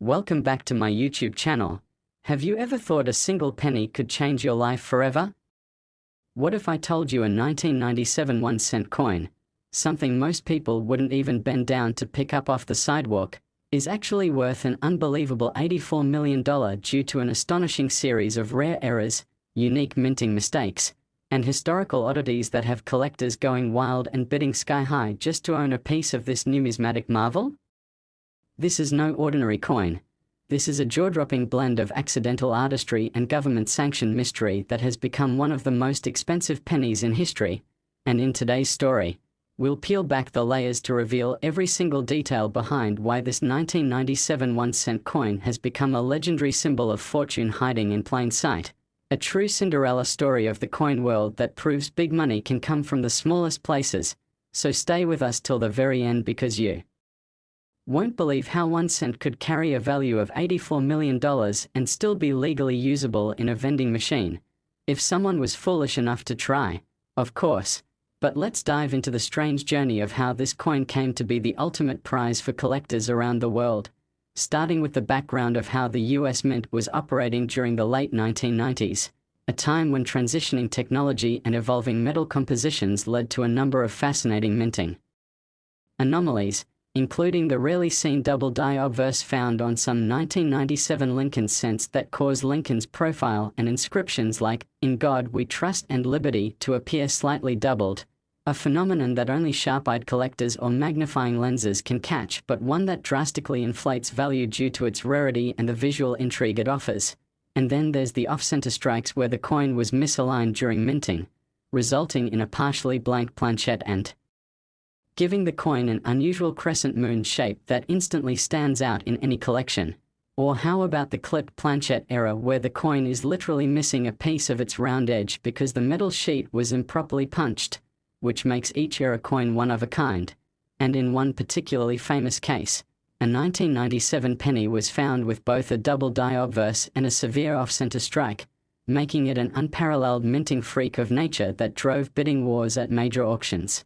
Welcome back to my YouTube channel. Have you ever thought a single penny could change your life forever? What if I told you a 1997 1-cent coin, something most people wouldn't even bend down to pick up off the sidewalk, is actually worth an unbelievable $84 million due to an astonishing series of rare errors, unique minting mistakes, and historical oddities that have collectors going wild and bidding sky high just to own a piece of this numismatic marvel? This is no ordinary coin. This is a jaw-dropping blend of accidental artistry and government-sanctioned mystery that has become one of the most expensive pennies in history. And in today's story, we'll peel back the layers to reveal every single detail behind why this 1997 1-cent coin has become a legendary symbol of fortune hiding in plain sight. A true Cinderella story of the coin world that proves big money can come from the smallest places. So stay with us till the very end because you won't believe how 1 cent could carry a value of $84 million and still be legally usable in a vending machine. If someone was foolish enough to try, of course. But let's dive into the strange journey of how this coin came to be the ultimate prize for collectors around the world. Starting with the background of how the US Mint was operating during the late 1990s, a time when transitioning technology and evolving metal compositions led to a number of fascinating minting anomalies, including the rarely seen double die obverse found on some 1997 Lincoln cents that caused Lincoln's profile and inscriptions like, "In God We Trust and Liberty" to appear slightly doubled, a phenomenon that only sharp-eyed collectors or magnifying lenses can catch, but one that drastically inflates value due to its rarity and the visual intrigue it offers. And then there's the off-center strikes where the coin was misaligned during minting, resulting in a partially blank planchette and giving the coin an unusual crescent moon shape that instantly stands out in any collection. Or how about the clipped planchette error where the coin is literally missing a piece of its round edge because the metal sheet was improperly punched, which makes each error coin one of a kind. And in one particularly famous case, a 1997 penny was found with both a double die obverse and a severe off-center strike, making it an unparalleled minting freak of nature that drove bidding wars at major auctions,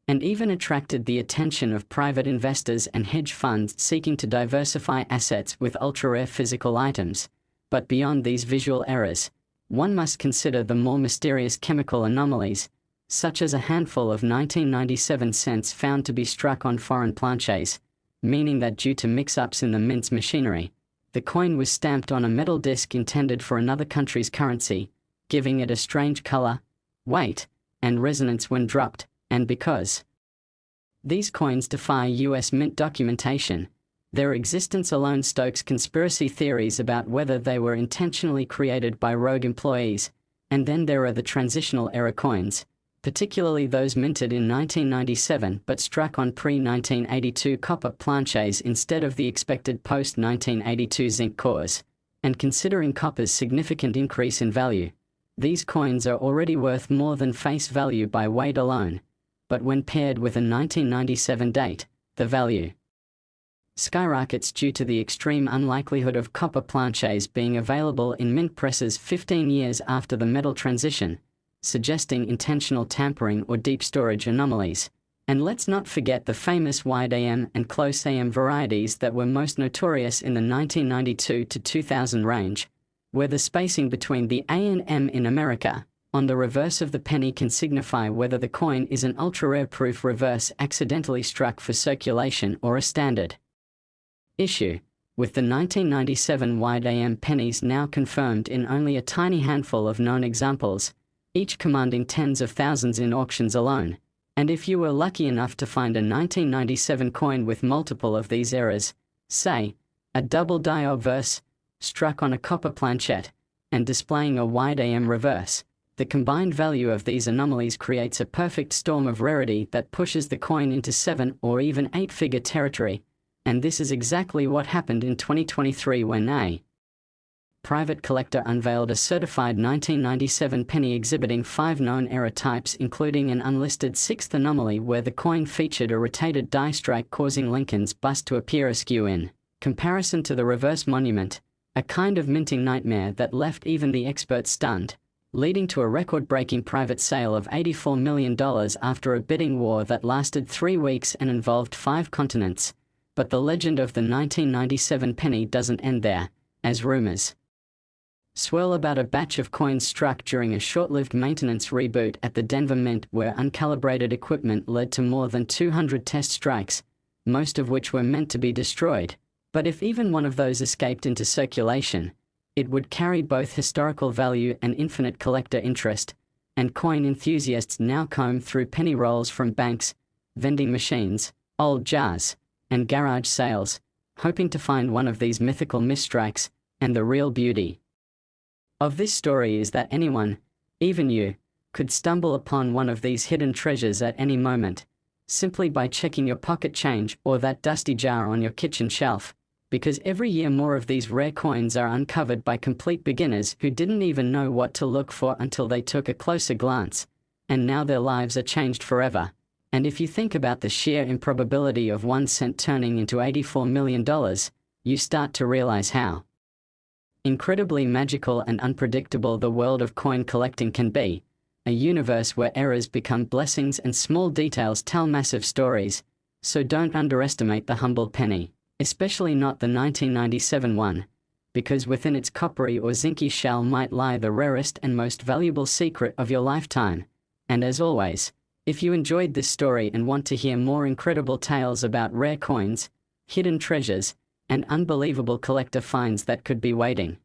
and even attracted the attention of private investors and hedge funds seeking to diversify assets with ultra-rare physical items. But beyond these visual errors, one must consider the more mysterious chemical anomalies, such as a handful of 1997 cents found to be struck on foreign planchets, meaning that due to mix-ups in the mint's machinery, the coin was stamped on a metal disc intended for another country's currency, giving it a strange color, weight, and resonance when dropped. And because these coins defy US Mint documentation, their existence alone stokes conspiracy theories about whether they were intentionally created by rogue employees. And then there are the transitional era coins, particularly those minted in 1997 but struck on pre-1982 copper planchets instead of the expected post-1982 zinc cores. And considering copper's significant increase in value, these coins are already worth more than face value by weight alone. But when paired with a 1997 date, the value skyrockets due to the extreme unlikelihood of copper planchets being available in mint presses 15 years after the metal transition, suggesting intentional tampering or deep storage anomalies. And let's not forget the famous wide AM and close AM varieties that were most notorious in the 1992 to 2000 range, where the spacing between the A and M in America on the reverse of the penny can signify whether the coin is an ultra-rare proof reverse accidentally struck for circulation or a standard issue, with the 1997 wide AM pennies now confirmed in only a tiny handful of known examples, each commanding tens of thousands in auctions alone. And if you were lucky enough to find a 1997 coin with multiple of these errors, say, a double die obverse, struck on a copper planchette, and displaying a wide AM reverse, the combined value of these anomalies creates a perfect storm of rarity that pushes the coin into 7- or even 8-figure territory. And this is exactly what happened in 2023 when a private collector unveiled a certified 1997 penny exhibiting 5 known error types, including an unlisted 6th anomaly where the coin featured a rotated die strike causing Lincoln's bust to appear askew in comparison to the reverse monument, a kind of minting nightmare that left even the experts stunned, leading to a record-breaking private sale of $84 million after a bidding war that lasted 3 weeks and involved 5 continents. But the legend of the 1997 penny doesn't end there, as rumors swirl about a batch of coins struck during a short-lived maintenance reboot at the Denver Mint, where uncalibrated equipment led to more than 200 test strikes, most of which were meant to be destroyed. But if even one of those escaped into circulation, it would carry both historical value and infinite collector interest, and coin enthusiasts now comb through penny rolls from banks, vending machines, old jars, and garage sales, hoping to find one of these mythical misstrikes. And the real beauty of this story is that anyone, even you, could stumble upon one of these hidden treasures at any moment, simply by checking your pocket change or that dusty jar on your kitchen shelf, because every year more of these rare coins are uncovered by complete beginners who didn't even know what to look for until they took a closer glance, and now their lives are changed forever. And if you think about the sheer improbability of 1 cent turning into $84 million, you start to realize how incredibly magical and unpredictable the world of coin collecting can be, a universe where errors become blessings and small details tell massive stories. So don't underestimate the humble penny, especially not the 1997 one, because within its coppery or zinky shell might lie the rarest and most valuable secret of your lifetime. And as always, if you enjoyed this story and want to hear more incredible tales about rare coins, hidden treasures, and unbelievable collector finds that could be waiting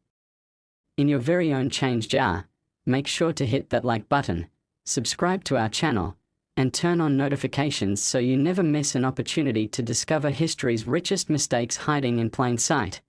in your very own change jar, make sure to hit that like button, subscribe to our channel, and turn on notifications so you never miss an opportunity to discover history's richest mistakes hiding in plain sight.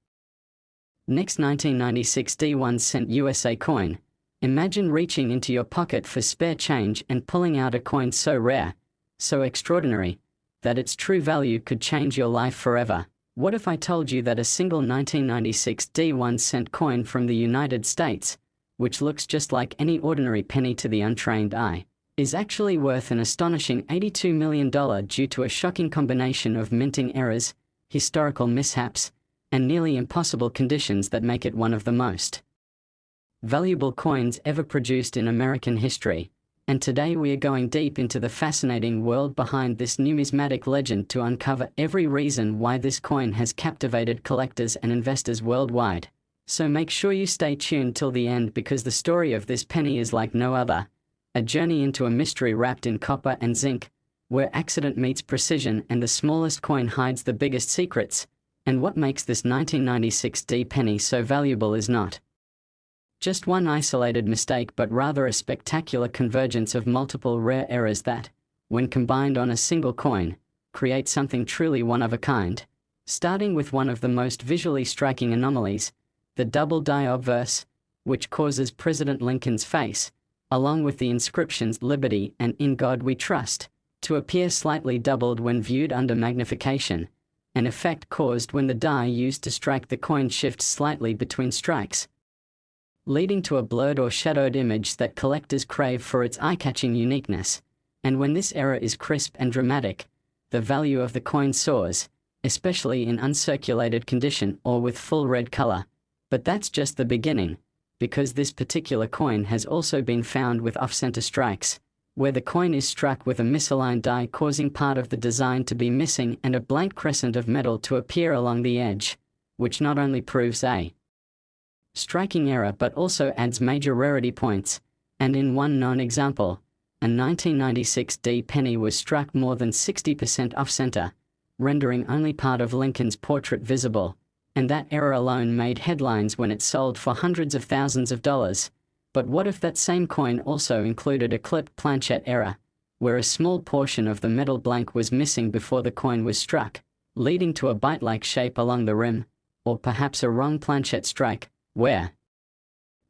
Next, 1996 D1 cent USA coin. Imagine reaching into your pocket for spare change and pulling out a coin so rare, so extraordinary, that its true value could change your life forever. What if I told you that a single 1996 D1 cent coin from the United States, which looks just like any ordinary penny to the untrained eye, is actually worth an astonishing $82 million due to a shocking combination of minting errors, historical mishaps, and nearly impossible conditions that make it one of the most valuable coins ever produced in American history? And today we are going deep into the fascinating world behind this numismatic legend to uncover every reason why this coin has captivated collectors and investors worldwide. So make sure you stay tuned till the end, because the story of this penny is like no other. A journey into a mystery wrapped in copper and zinc, where accident meets precision and the smallest coin hides the biggest secrets. And what makes this 1996 D penny so valuable is not just one isolated mistake, but rather a spectacular convergence of multiple rare errors that, when combined on a single coin, create something truly one of a kind. Starting with one of the most visually striking anomalies, the double die obverse, which causes President Lincoln's face, along with the inscriptions "Liberty" and "In God We Trust," to appear slightly doubled when viewed under magnification, an effect caused when the die used to strike the coin shifts slightly between strikes, leading to a blurred or shadowed image that collectors crave for its eye-catching uniqueness. And when this error is crisp and dramatic, the value of the coin soars, especially in uncirculated condition or with full red color. But that's just the beginning, because this particular coin has also been found with off-center strikes, where the coin is struck with a misaligned die causing part of the design to be missing and a blank crescent of metal to appear along the edge, which not only proves a striking error but also adds major rarity points. And in one known example, a 1996 D penny was struck more than 60% off-center, rendering only part of Lincoln's portrait visible, and that error alone made headlines when it sold for hundreds of thousands of dollars. But what if that same coin also included a clipped planchette error, where a small portion of the metal blank was missing before the coin was struck, leading to a bite-like shape along the rim, or perhaps a wrong planchette strike, where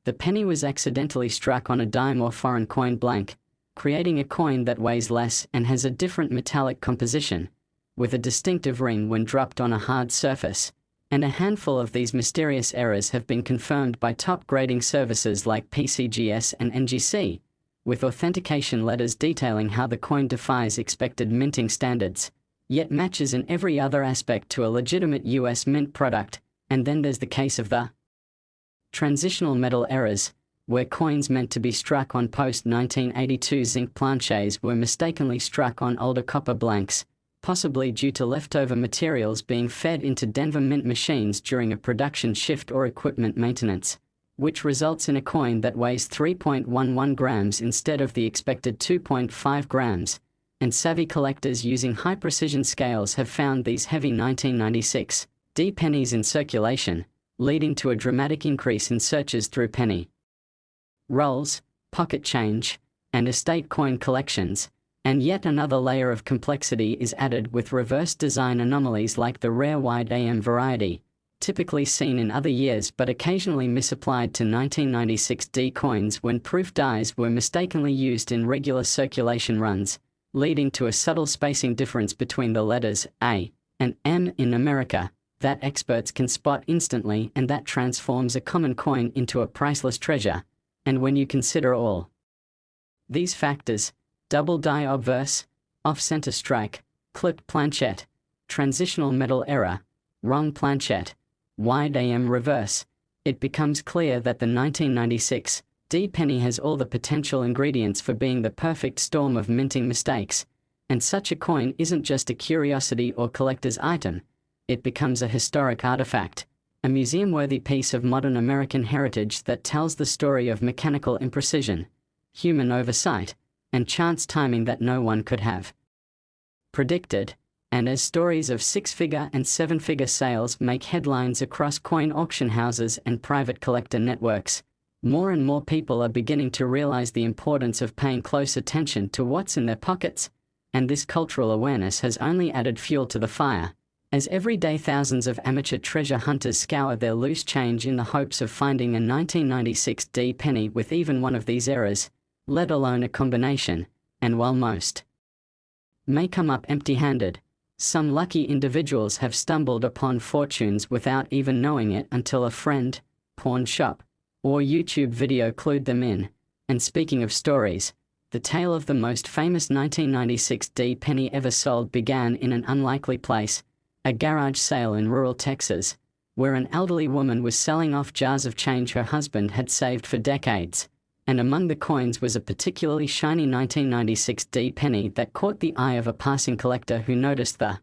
the penny was accidentally struck on a dime or foreign coin blank, creating a coin that weighs less and has a different metallic composition, with a distinctive ring when dropped on a hard surface. And a handful of these mysterious errors have been confirmed by top grading services like PCGS and NGC, with authentication letters detailing how the coin defies expected minting standards, yet matches in every other aspect to a legitimate US mint product. And then there's the case of the transitional metal errors, where coins meant to be struck on post-1982 zinc planchets were mistakenly struck on older copper blanks, possibly due to leftover materials being fed into Denver Mint machines during a production shift or equipment maintenance, which results in a coin that weighs 3.11 grams instead of the expected 2.5 grams, and savvy collectors using high-precision scales have found these heavy 1996 D pennies in circulation, leading to a dramatic increase in searches through penny rolls, pocket change, and estate coin collections, and yet another layer of complexity is added with reverse design anomalies like the rare wide AM variety, typically seen in other years but occasionally misapplied to 1996 D coins when proof dies were mistakenly used in regular circulation runs, leading to a subtle spacing difference between the letters A and M in America that experts can spot instantly, and that transforms a common coin into a priceless treasure. And when you consider all these factors, double die obverse, off-center strike, clipped planchette, transitional metal error, wrong planchette, wide AM reverse, it becomes clear that the 1996 D penny has all the potential ingredients for being the perfect storm of minting mistakes, and such a coin isn't just a curiosity or collector's item, it becomes a historic artifact, a museum-worthy piece of modern American heritage that tells the story of mechanical imprecision, human oversight, and chance timing that no one could have predicted. And as stories of six-figure and seven-figure sales make headlines across coin auction houses and private collector networks, more and more people are beginning to realize the importance of paying close attention to what's in their pockets, and this cultural awareness has only added fuel to the fire, as every day thousands of amateur treasure hunters scour their loose change in the hopes of finding a 1996 D penny with even one of these errors, let alone a combination, and while most may come up empty-handed, some lucky individuals have stumbled upon fortunes without even knowing it until a friend, pawn shop, or YouTube video clued them in. And speaking of stories, the tale of the most famous 1996 D penny ever sold began in an unlikely place, a garage sale in rural Texas, where an elderly woman was selling off jars of change her husband had saved for decades, and among the coins was a particularly shiny 1996 D penny that caught the eye of a passing collector who noticed the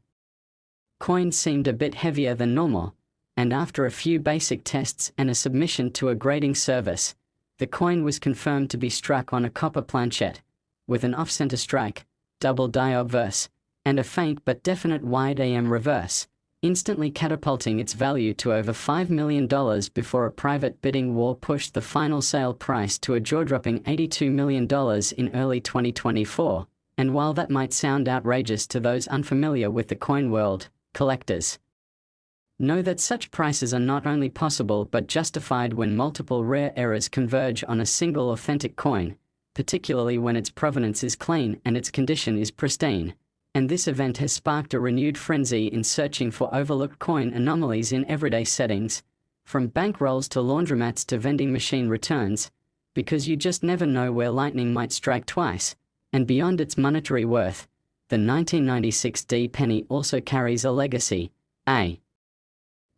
coin seemed a bit heavier than normal, and after a few basic tests and a submission to a grading service, the coin was confirmed to be struck on a copper planchette, with an off-center strike, double die obverse, and a faint but definite wide AM reverse, instantly catapulting its value to over $5 million before a private bidding war pushed the final sale price to a jaw-dropping $82 million in early 2024. And while that might sound outrageous to those unfamiliar with the coin world, collectors know that such prices are not only possible but justified when multiple rare errors converge on a single authentic coin, particularly when its provenance is clean and its condition is pristine. And this event has sparked a renewed frenzy in searching for overlooked coin anomalies in everyday settings, from bank rolls to laundromats to vending machine returns, because you just never know where lightning might strike twice. And beyond its monetary worth, the 1996 D penny also carries a legacy, a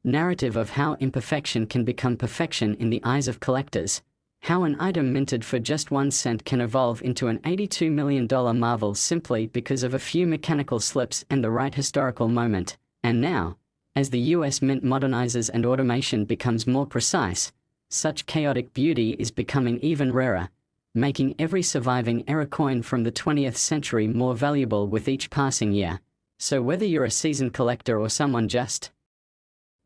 narrative of how imperfection can become perfection in the eyes of collectors, how an item minted for just 1 cent can evolve into an $82 million marvel simply because of a few mechanical slips and the right historical moment. And now, as the US Mint modernizes and automation becomes more precise, such chaotic beauty is becoming even rarer, making every surviving error coin from the 20th century more valuable with each passing year. So whether you're a seasoned collector or someone just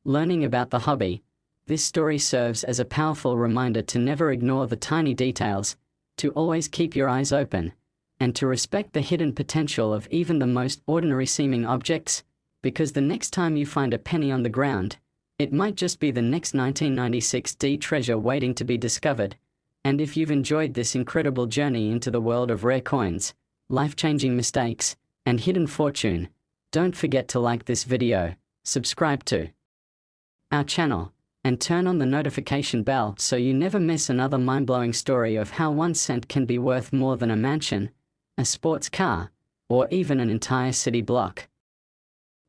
learning about the hobby, this story serves as a powerful reminder to never ignore the tiny details, to always keep your eyes open, and to respect the hidden potential of even the most ordinary-seeming objects, because the next time you find a penny on the ground, it might just be the next 1996 D treasure waiting to be discovered. And if you've enjoyed this incredible journey into the world of rare coins, life-changing mistakes, and hidden fortune, don't forget to like this video, subscribe to our channel, and turn on the notification bell so you never miss another mind-blowing story of how 1 cent can be worth more than a mansion, a sports car, or even an entire city block.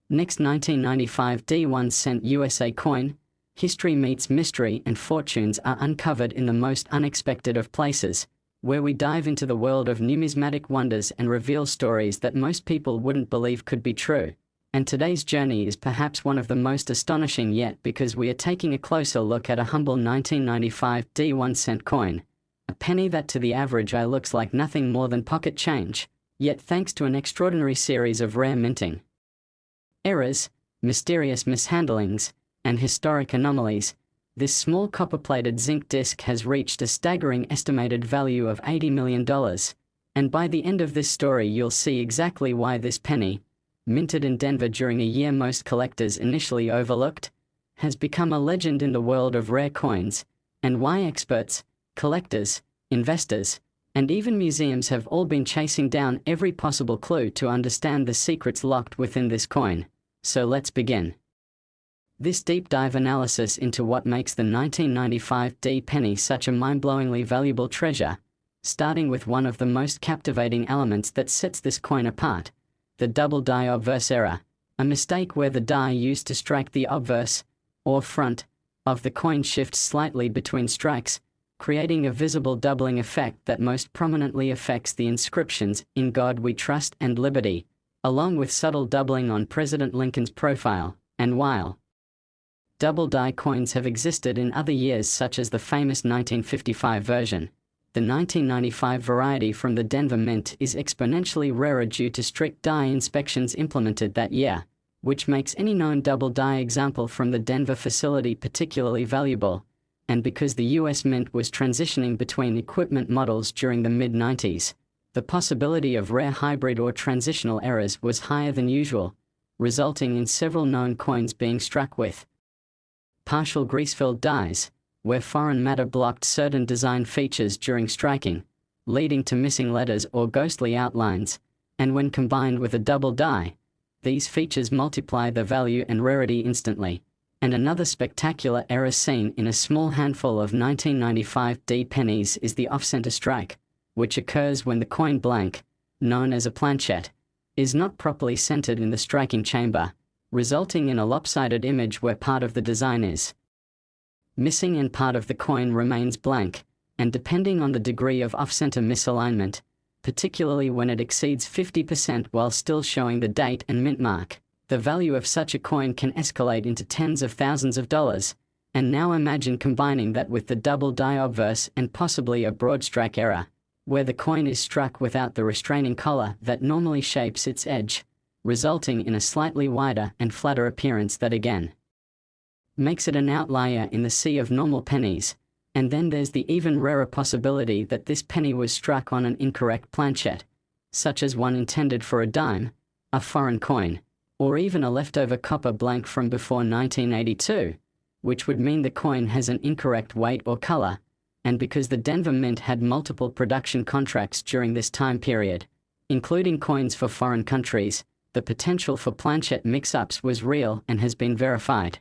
Next 1995 D 1 cent USA coin, history meets mystery and fortunes are uncovered in the most unexpected of places, where we dive into the world of numismatic wonders and reveal stories that most people wouldn't believe could be true. And today's journey is perhaps one of the most astonishing yet, because we are taking a closer look at a humble 1995 1-cent coin, a penny that to the average eye looks like nothing more than pocket change, yet thanks to an extraordinary series of rare minting errors, mysterious mishandlings, and historic anomalies, this small copper-plated zinc disc has reached a staggering estimated value of $80 million, and by the end of this story you'll see exactly why this penny, minted in Denver during a year most collectors initially overlooked, has become a legend in the world of rare coins, and why experts, collectors, investors, and even museums have all been chasing down every possible clue to understand the secrets locked within this coin. So let's begin this deep dive analysis into what makes the 1995 penny such a mind-blowingly valuable treasure, starting with one of the most captivating elements that sets this coin apart: the double die obverse error, a mistake where the die used to strike the obverse, or front, of the coin shifts slightly between strikes, creating a visible doubling effect that most prominently affects the inscriptions "In God We Trust" and "Liberty", along with subtle doubling on President Lincoln's profile. And while double die coins have existed in other years, such as the famous 1955 version, the 1995 variety from the Denver Mint is exponentially rarer due to strict die inspections implemented that year, which makes any known double die example from the Denver facility particularly valuable, and because the US Mint was transitioning between equipment models during the mid-90s, the possibility of rare hybrid or transitional errors was higher than usual, resulting in several known coins being struck with partial grease-filled dies, where foreign matter blocked certain design features during striking, leading to missing letters or ghostly outlines, and when combined with a double die, these features multiply the value and rarity instantly. And another spectacular error seen in a small handful of 1995 pennies is the off-center strike, which occurs when the coin blank, known as a planchette, is not properly centered in the striking chamber, resulting in a lopsided image where part of the design is missing and part of the coin remains blank, and depending on the degree of off-center misalignment, particularly when it exceeds 50% while still showing the date and mint mark, the value of such a coin can escalate into tens of thousands of dollars. And now imagine combining that with the double die obverse and possibly a broad strike error, where the coin is struck without the restraining collar that normally shapes its edge, resulting in a slightly wider and flatter appearance that again makes it an outlier in the sea of normal pennies. And then there's the even rarer possibility that this penny was struck on an incorrect planchette, such as one intended for a dime, a foreign coin, or even a leftover copper blank from before 1982, which would mean the coin has an incorrect weight or color. And because the Denver Mint had multiple production contracts during this time period, including coins for foreign countries, the potential for planchette mix-ups was real and has been verified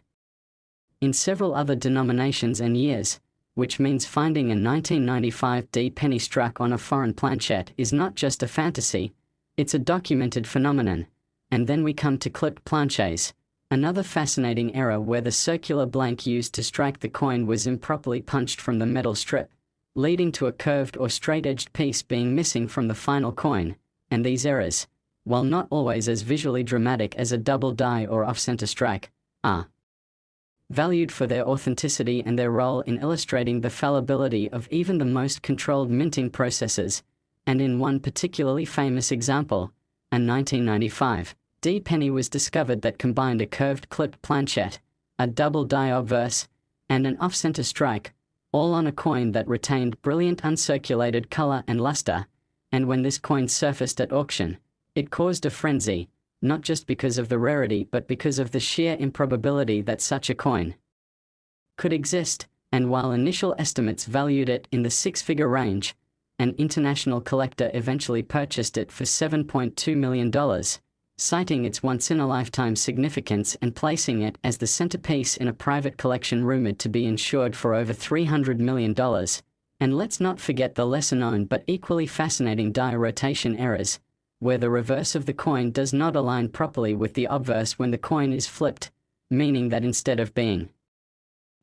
in several other denominations and years, which means finding a 1995 penny struck on a foreign planchette is not just a fantasy, it's a documented phenomenon. And then we come to clipped planchets, another fascinating error where the circular blank used to strike the coin was improperly punched from the metal strip, leading to a curved or straight-edged piece being missing from the final coin. And these errors, while not always as visually dramatic as a double die or off-center strike, are valued for their authenticity and their role in illustrating the fallibility of even the most controlled minting processes. And in one particularly famous example, a 1995 penny was discovered that combined a curved clipped planchette, a double die obverse, and an off-center strike, all on a coin that retained brilliant uncirculated color and luster. And when this coin surfaced at auction, it caused a frenzy, not just because of the rarity but because of the sheer improbability that such a coin could exist. And while initial estimates valued it in the six-figure range, an international collector eventually purchased it for $7.2 million, citing its once-in-a-lifetime significance and placing it as the centerpiece in a private collection rumored to be insured for over $300 million. And let's not forget the lesser-known but equally fascinating die rotation errors, where the reverse of the coin does not align properly with the obverse when the coin is flipped, meaning that instead of being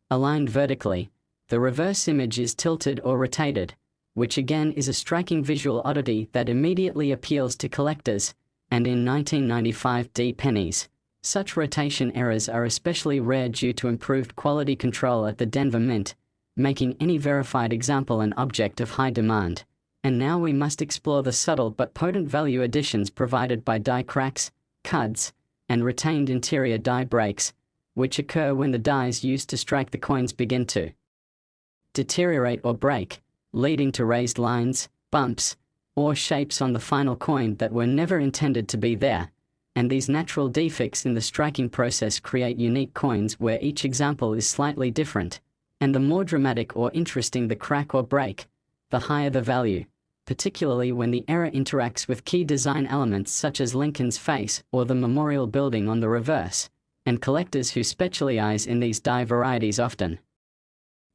aligned vertically, the reverse image is tilted or rotated, which again is a striking visual oddity that immediately appeals to collectors, and in 1995 D pennies. Such rotation errors are especially rare due to improved quality control at the Denver Mint, making any verified example an object of high demand. And now we must explore the subtle but potent value additions provided by die cracks, cuds, and retained interior die breaks, which occur when the dies used to strike the coins begin to deteriorate or break, leading to raised lines, bumps, or shapes on the final coin that were never intended to be there. And these natural defects in the striking process create unique coins where each example is slightly different. And the more dramatic or interesting the crack or break, the higher the value, particularly when the error interacts with key design elements such as Lincoln's face or the memorial building on the reverse. And collectors who specialize in these die varieties often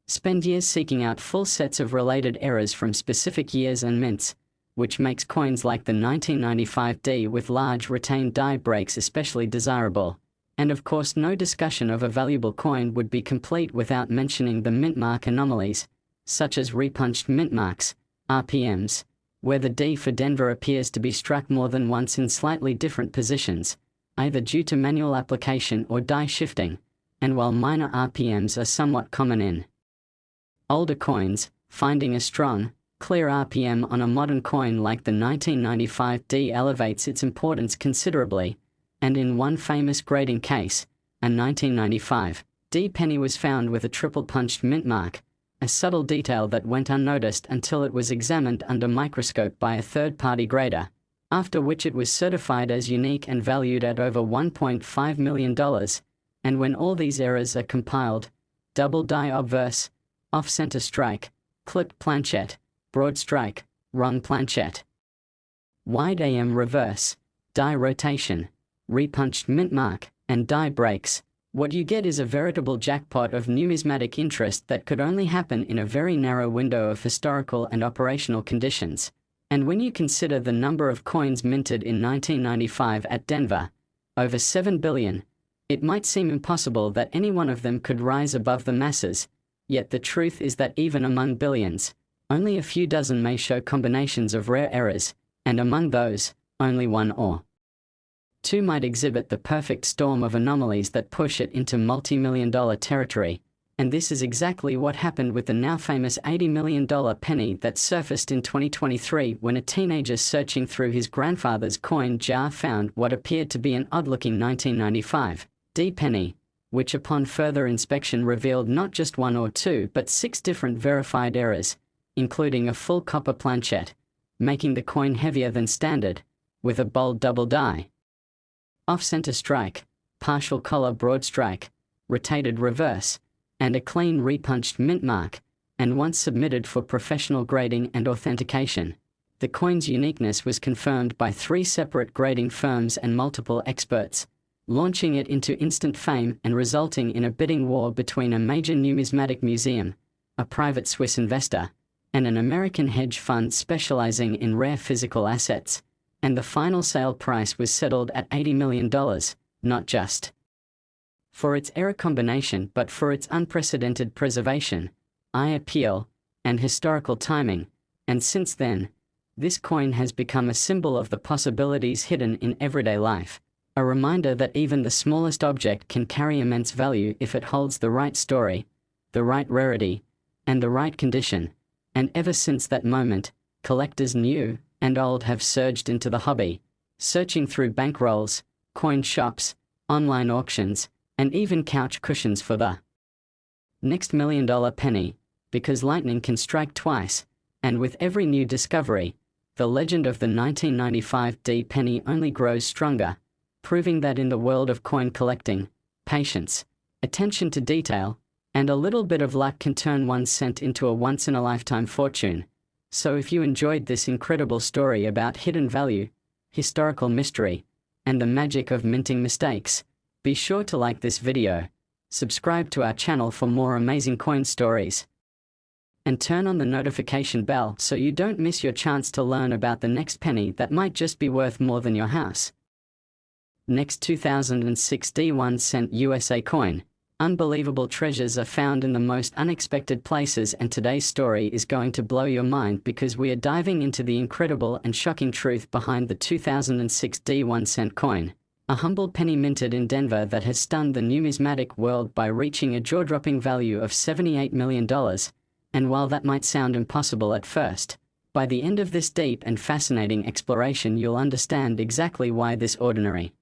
spend years seeking out full sets of related errors from specific years and mints, which makes coins like the 1995 D with large retained die breaks especially desirable. And of course, no discussion of a valuable coin would be complete without mentioning the mint mark anomalies, such as repunched mint marks, RPMs, where the D for Denver appears to be struck more than once in slightly different positions, either due to manual application or die shifting, and while minor RPMs are somewhat common in older coins, finding a strong, clear RPM on a modern coin like the 1995 D elevates its importance considerably, and in one famous grading case, a 1995 D penny was found with a triple-punched mint mark, a subtle detail that went unnoticed until it was examined under microscope by a third-party grader, after which it was certified as unique and valued at over $1.5 million, and when all these errors are compiled, double die obverse, off-center strike, clipped planchette, broad strike, wrong planchette, wide AM reverse, die rotation, repunched mint mark, and die breaks, what you get is a veritable jackpot of numismatic interest that could only happen in a very narrow window of historical and operational conditions. And when you consider the number of coins minted in 1995 at Denver, over 7 billion, it might seem impossible that any one of them could rise above the masses, yet the truth is that even among billions, only a few dozen may show combinations of rare errors, and among those, only one or two might exhibit the perfect storm of anomalies that push it into multi-million-dollar territory, and this is exactly what happened with the now famous $80 million penny that surfaced in 2023 when a teenager searching through his grandfather's coin jar found what appeared to be an odd-looking 1995 D penny, which upon further inspection revealed not just one or two but 6 different verified errors, including a full copper planchette, making the coin heavier than standard, with a bold double die, off-center strike, partial collar broad strike, rotated reverse, and a clean repunched mint mark, and once submitted for professional grading and authentication. The coin's uniqueness was confirmed by 3 separate grading firms and multiple experts, launching it into instant fame and resulting in a bidding war between a major numismatic museum, a private Swiss investor, and an American hedge fund specializing in rare physical assets, and the final sale price was settled at $80 million, not just for its error combination but for its unprecedented preservation, eye appeal, and historical timing, and since then, this coin has become a symbol of the possibilities hidden in everyday life, a reminder that even the smallest object can carry immense value if it holds the right story, the right rarity, and the right condition, and ever since that moment, collectors new and old have surged into the hobby, searching through bankrolls, coin shops, online auctions, and even couch cushions for the next $1 million penny, because lightning can strike twice, and with every new discovery, the legend of the 1995 D penny only grows stronger, proving that in the world of coin collecting, patience, attention to detail, and a little bit of luck can turn 1 cent into a once-in-a-lifetime fortune. So if you enjoyed this incredible story about hidden value, historical mystery, and the magic of minting mistakes, be sure to like this video, subscribe to our channel for more amazing coin stories, and turn on the notification bell so you don't miss your chance to learn about the next penny that might just be worth more than your house. Next 2006 D 1 cent USA coin, Unbelievable treasures are found in the most unexpected places, and today's story is going to blow your mind because we are diving into the incredible and shocking truth behind the 2006 D1 coin, a humble penny minted in Denver that has stunned the numismatic world by reaching a jaw-dropping value of $78 million. And while that might sound impossible at first, by the end of this deep and fascinating exploration you'll understand exactly why this ordinary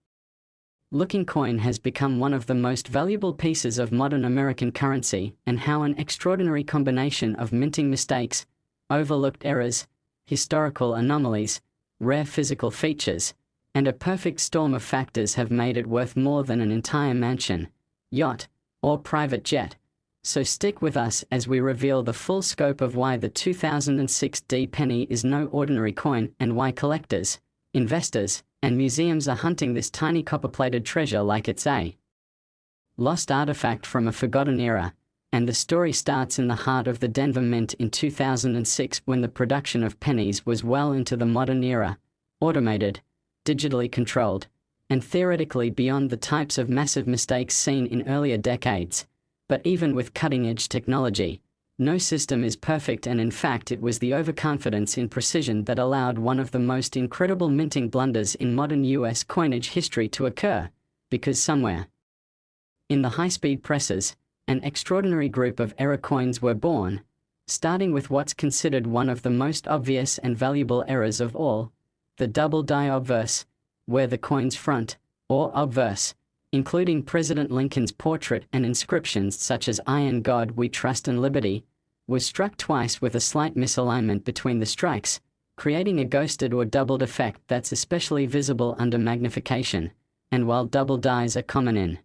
looking coin has become one of the most valuable pieces of modern American currency, and how an extraordinary combination of minting mistakes, overlooked errors, historical anomalies, rare physical features, and a perfect storm of factors have made it worth more than an entire mansion, yacht, or private jet. So stick with us as we reveal the full scope of why the 2006 D penny is no ordinary coin, and why collectors, investors, and museums are hunting this tiny copper-plated treasure like it's a lost artifact from a forgotten era. And the story starts in the heart of the Denver Mint in 2006, when the production of pennies was well into the modern era, automated, digitally controlled, and theoretically beyond the types of massive mistakes seen in earlier decades. But even with cutting-edge technology, no system is perfect, and in fact it was the overconfidence in precision that allowed one of the most incredible minting blunders in modern US coinage history to occur, because somewhere in the high-speed presses, an extraordinary group of error coins were born, starting with what's considered one of the most obvious and valuable errors of all, the double die obverse, where the coin's front, or obverse, including President Lincoln's portrait and inscriptions such as "I in God We Trust and Liberty," was struck twice with a slight misalignment between the strikes, creating a ghosted or doubled effect that's especially visible under magnification. And while double dies are common in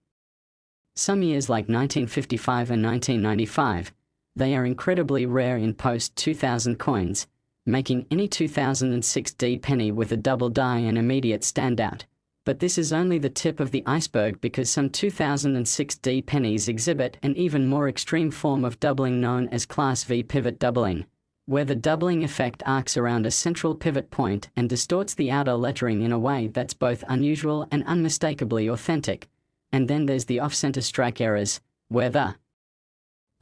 some years like 1955 and 1995, they are incredibly rare in post-2000 coins, making any 2006 D penny with a double die an immediate standout. But this is only the tip of the iceberg, because some 2006 D pennies exhibit an even more extreme form of doubling known as Class V pivot doubling, where the doubling effect arcs around a central pivot point and distorts the outer lettering in a way that's both unusual and unmistakably authentic. And then there's the off-center strike errors, where the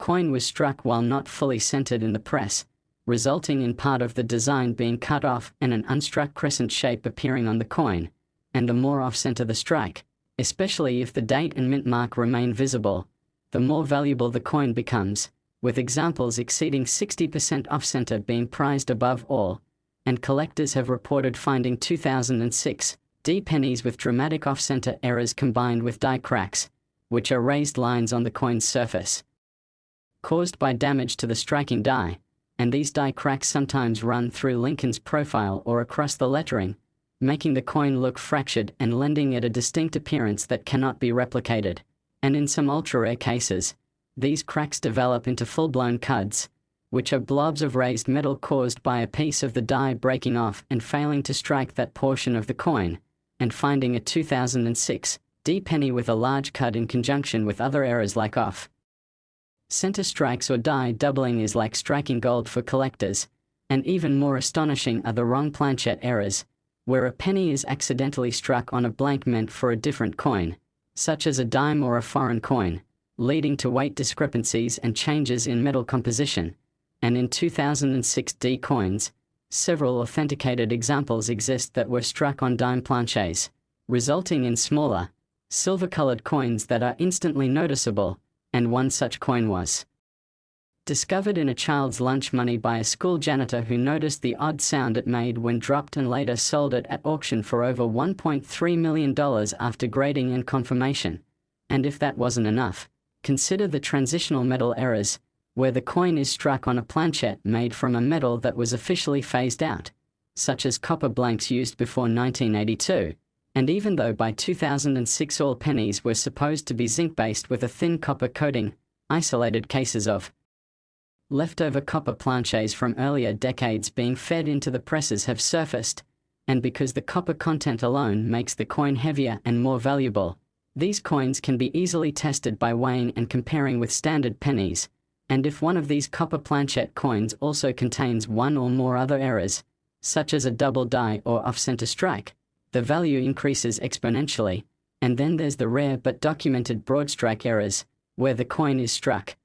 coin was struck while not fully centered in the press, resulting in part of the design being cut off and an unstruck crescent shape appearing on the coin. And the more off-center the strike, especially if the date and mint mark remain visible, the more valuable the coin becomes, with examples exceeding 60% off-center being prized above all. And collectors have reported finding 2006 D pennies with dramatic off-center errors combined with die cracks, which are raised lines on the coin's surface, caused by damage to the striking die. And these die cracks sometimes run through Lincoln's profile or across the lettering, making the coin look fractured and lending it a distinct appearance that cannot be replicated. And in some ultra-rare cases, these cracks develop into full-blown cuds, which are blobs of raised metal caused by a piece of the die breaking off and failing to strike that portion of the coin. And finding a 2006 D penny with a large cut in conjunction with other errors like off-center strikes or die doubling is like striking gold for collectors. And even more astonishing are the wrong planchette errors, where a penny is accidentally struck on a blank meant for a different coin, such as a dime or a foreign coin, leading to weight discrepancies and changes in metal composition. And in 2006 D coins, several authenticated examples exist that were struck on dime planchets, resulting in smaller, silver-colored coins that are instantly noticeable. And one such coin was discovered in a child's lunch money by a school janitor who noticed the odd sound it made when dropped, and later sold it at auction for over $1.3 million after grading and confirmation. And if that wasn't enough, consider the transitional metal errors, where the coin is struck on a planchette made from a metal that was officially phased out, such as copper blanks used before 1982. And even though by 2006 all pennies were supposed to be zinc-based with a thin copper coating, isolated cases of leftover copper planchets from earlier decades being fed into the presses have surfaced. And because the copper content alone makes the coin heavier and more valuable, these coins can be easily tested by weighing and comparing with standard pennies. And if one of these copper planchette coins also contains one or more other errors, such as a double die or off-center strike, the value increases exponentially. And then there's the rare but documented broad strike errors, where the coin is struck.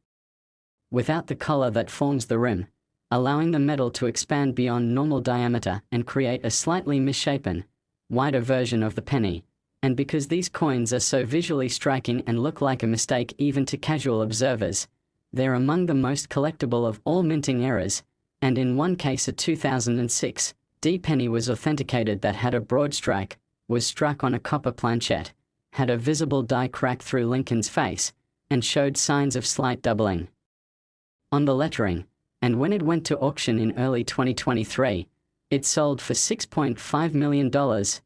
Without the collar that forms the rim, allowing the metal to expand beyond normal diameter and create a slightly misshapen, wider version of the penny. And because these coins are so visually striking and look like a mistake even to casual observers, they're among the most collectible of all minting errors, and in one case a 2006 D penny was authenticated that had a broad strike, was struck on a copper planchet, had a visible die crack through Lincoln's face, and showed signs of slight doubling on the lettering, and when it went to auction in early 2023, it sold for $6.5 million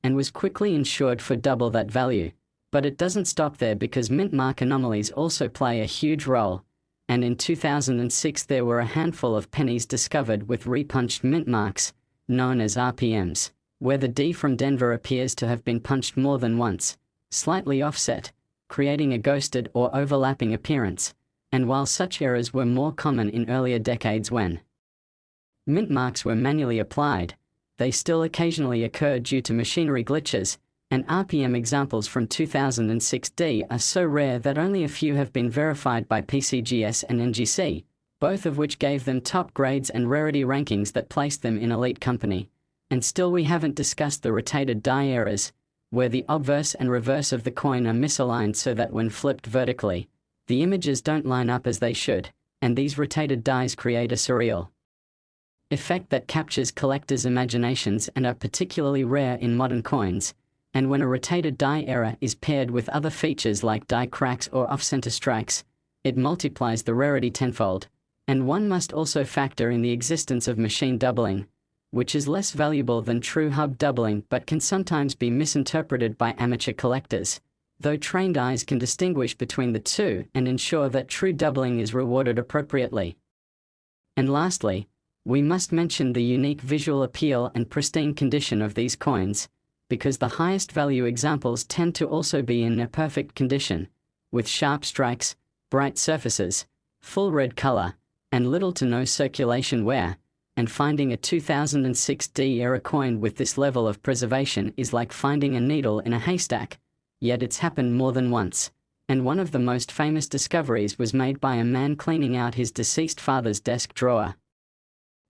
and was quickly insured for double that value. But it doesn't stop there because mint mark anomalies also play a huge role, and in 2006 there were a handful of pennies discovered with repunched mint marks, known as RPMs, where the D from Denver appears to have been punched more than once, slightly offset, creating a ghosted or overlapping appearance, and while such errors were more common in earlier decades when mint marks were manually applied, they still occasionally occur due to machinery glitches, and RPM examples from 2006 D are so rare that only a few have been verified by PCGS and NGC, both of which gave them top grades and rarity rankings that placed them in elite company. And still we haven't discussed the rotated die errors, where the obverse and reverse of the coin are misaligned so that when flipped vertically, the images don't line up as they should, and these rotated dies create a surreal effect that captures collectors' imaginations and are particularly rare in modern coins. And when a rotated die error is paired with other features like die cracks or off-center strikes, it multiplies the rarity tenfold. And one must also factor in the existence of machine doubling, which is less valuable than true hub doubling but can sometimes be misinterpreted by amateur collectors, though trained eyes can distinguish between the two and ensure that true doubling is rewarded appropriately. And lastly, we must mention the unique visual appeal and pristine condition of these coins, because the highest value examples tend to also be in near perfect condition, with sharp strikes, bright surfaces, full red color, and little to no circulation wear, and finding a 2006 D-era coin with this level of preservation is like finding a needle in a haystack, yet it's happened more than once. And one of the most famous discoveries was made by a man cleaning out his deceased father's desk drawer,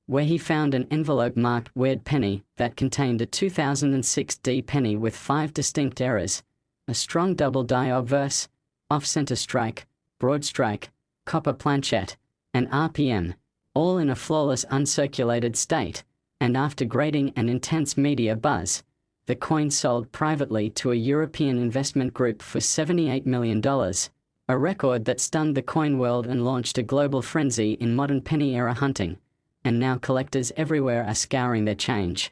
where he found an envelope marked Weird Penny that contained a 2006 D penny with 5 distinct errors: a strong double die obverse, off-center strike, broad strike, copper planchet, and RPM, all in a flawless uncirculated state. And after grading and intense media buzz, the coin sold privately to a European investment group for $78 million, a record that stunned the coin world and launched a global frenzy in modern penny-era hunting. And now collectors everywhere are scouring their change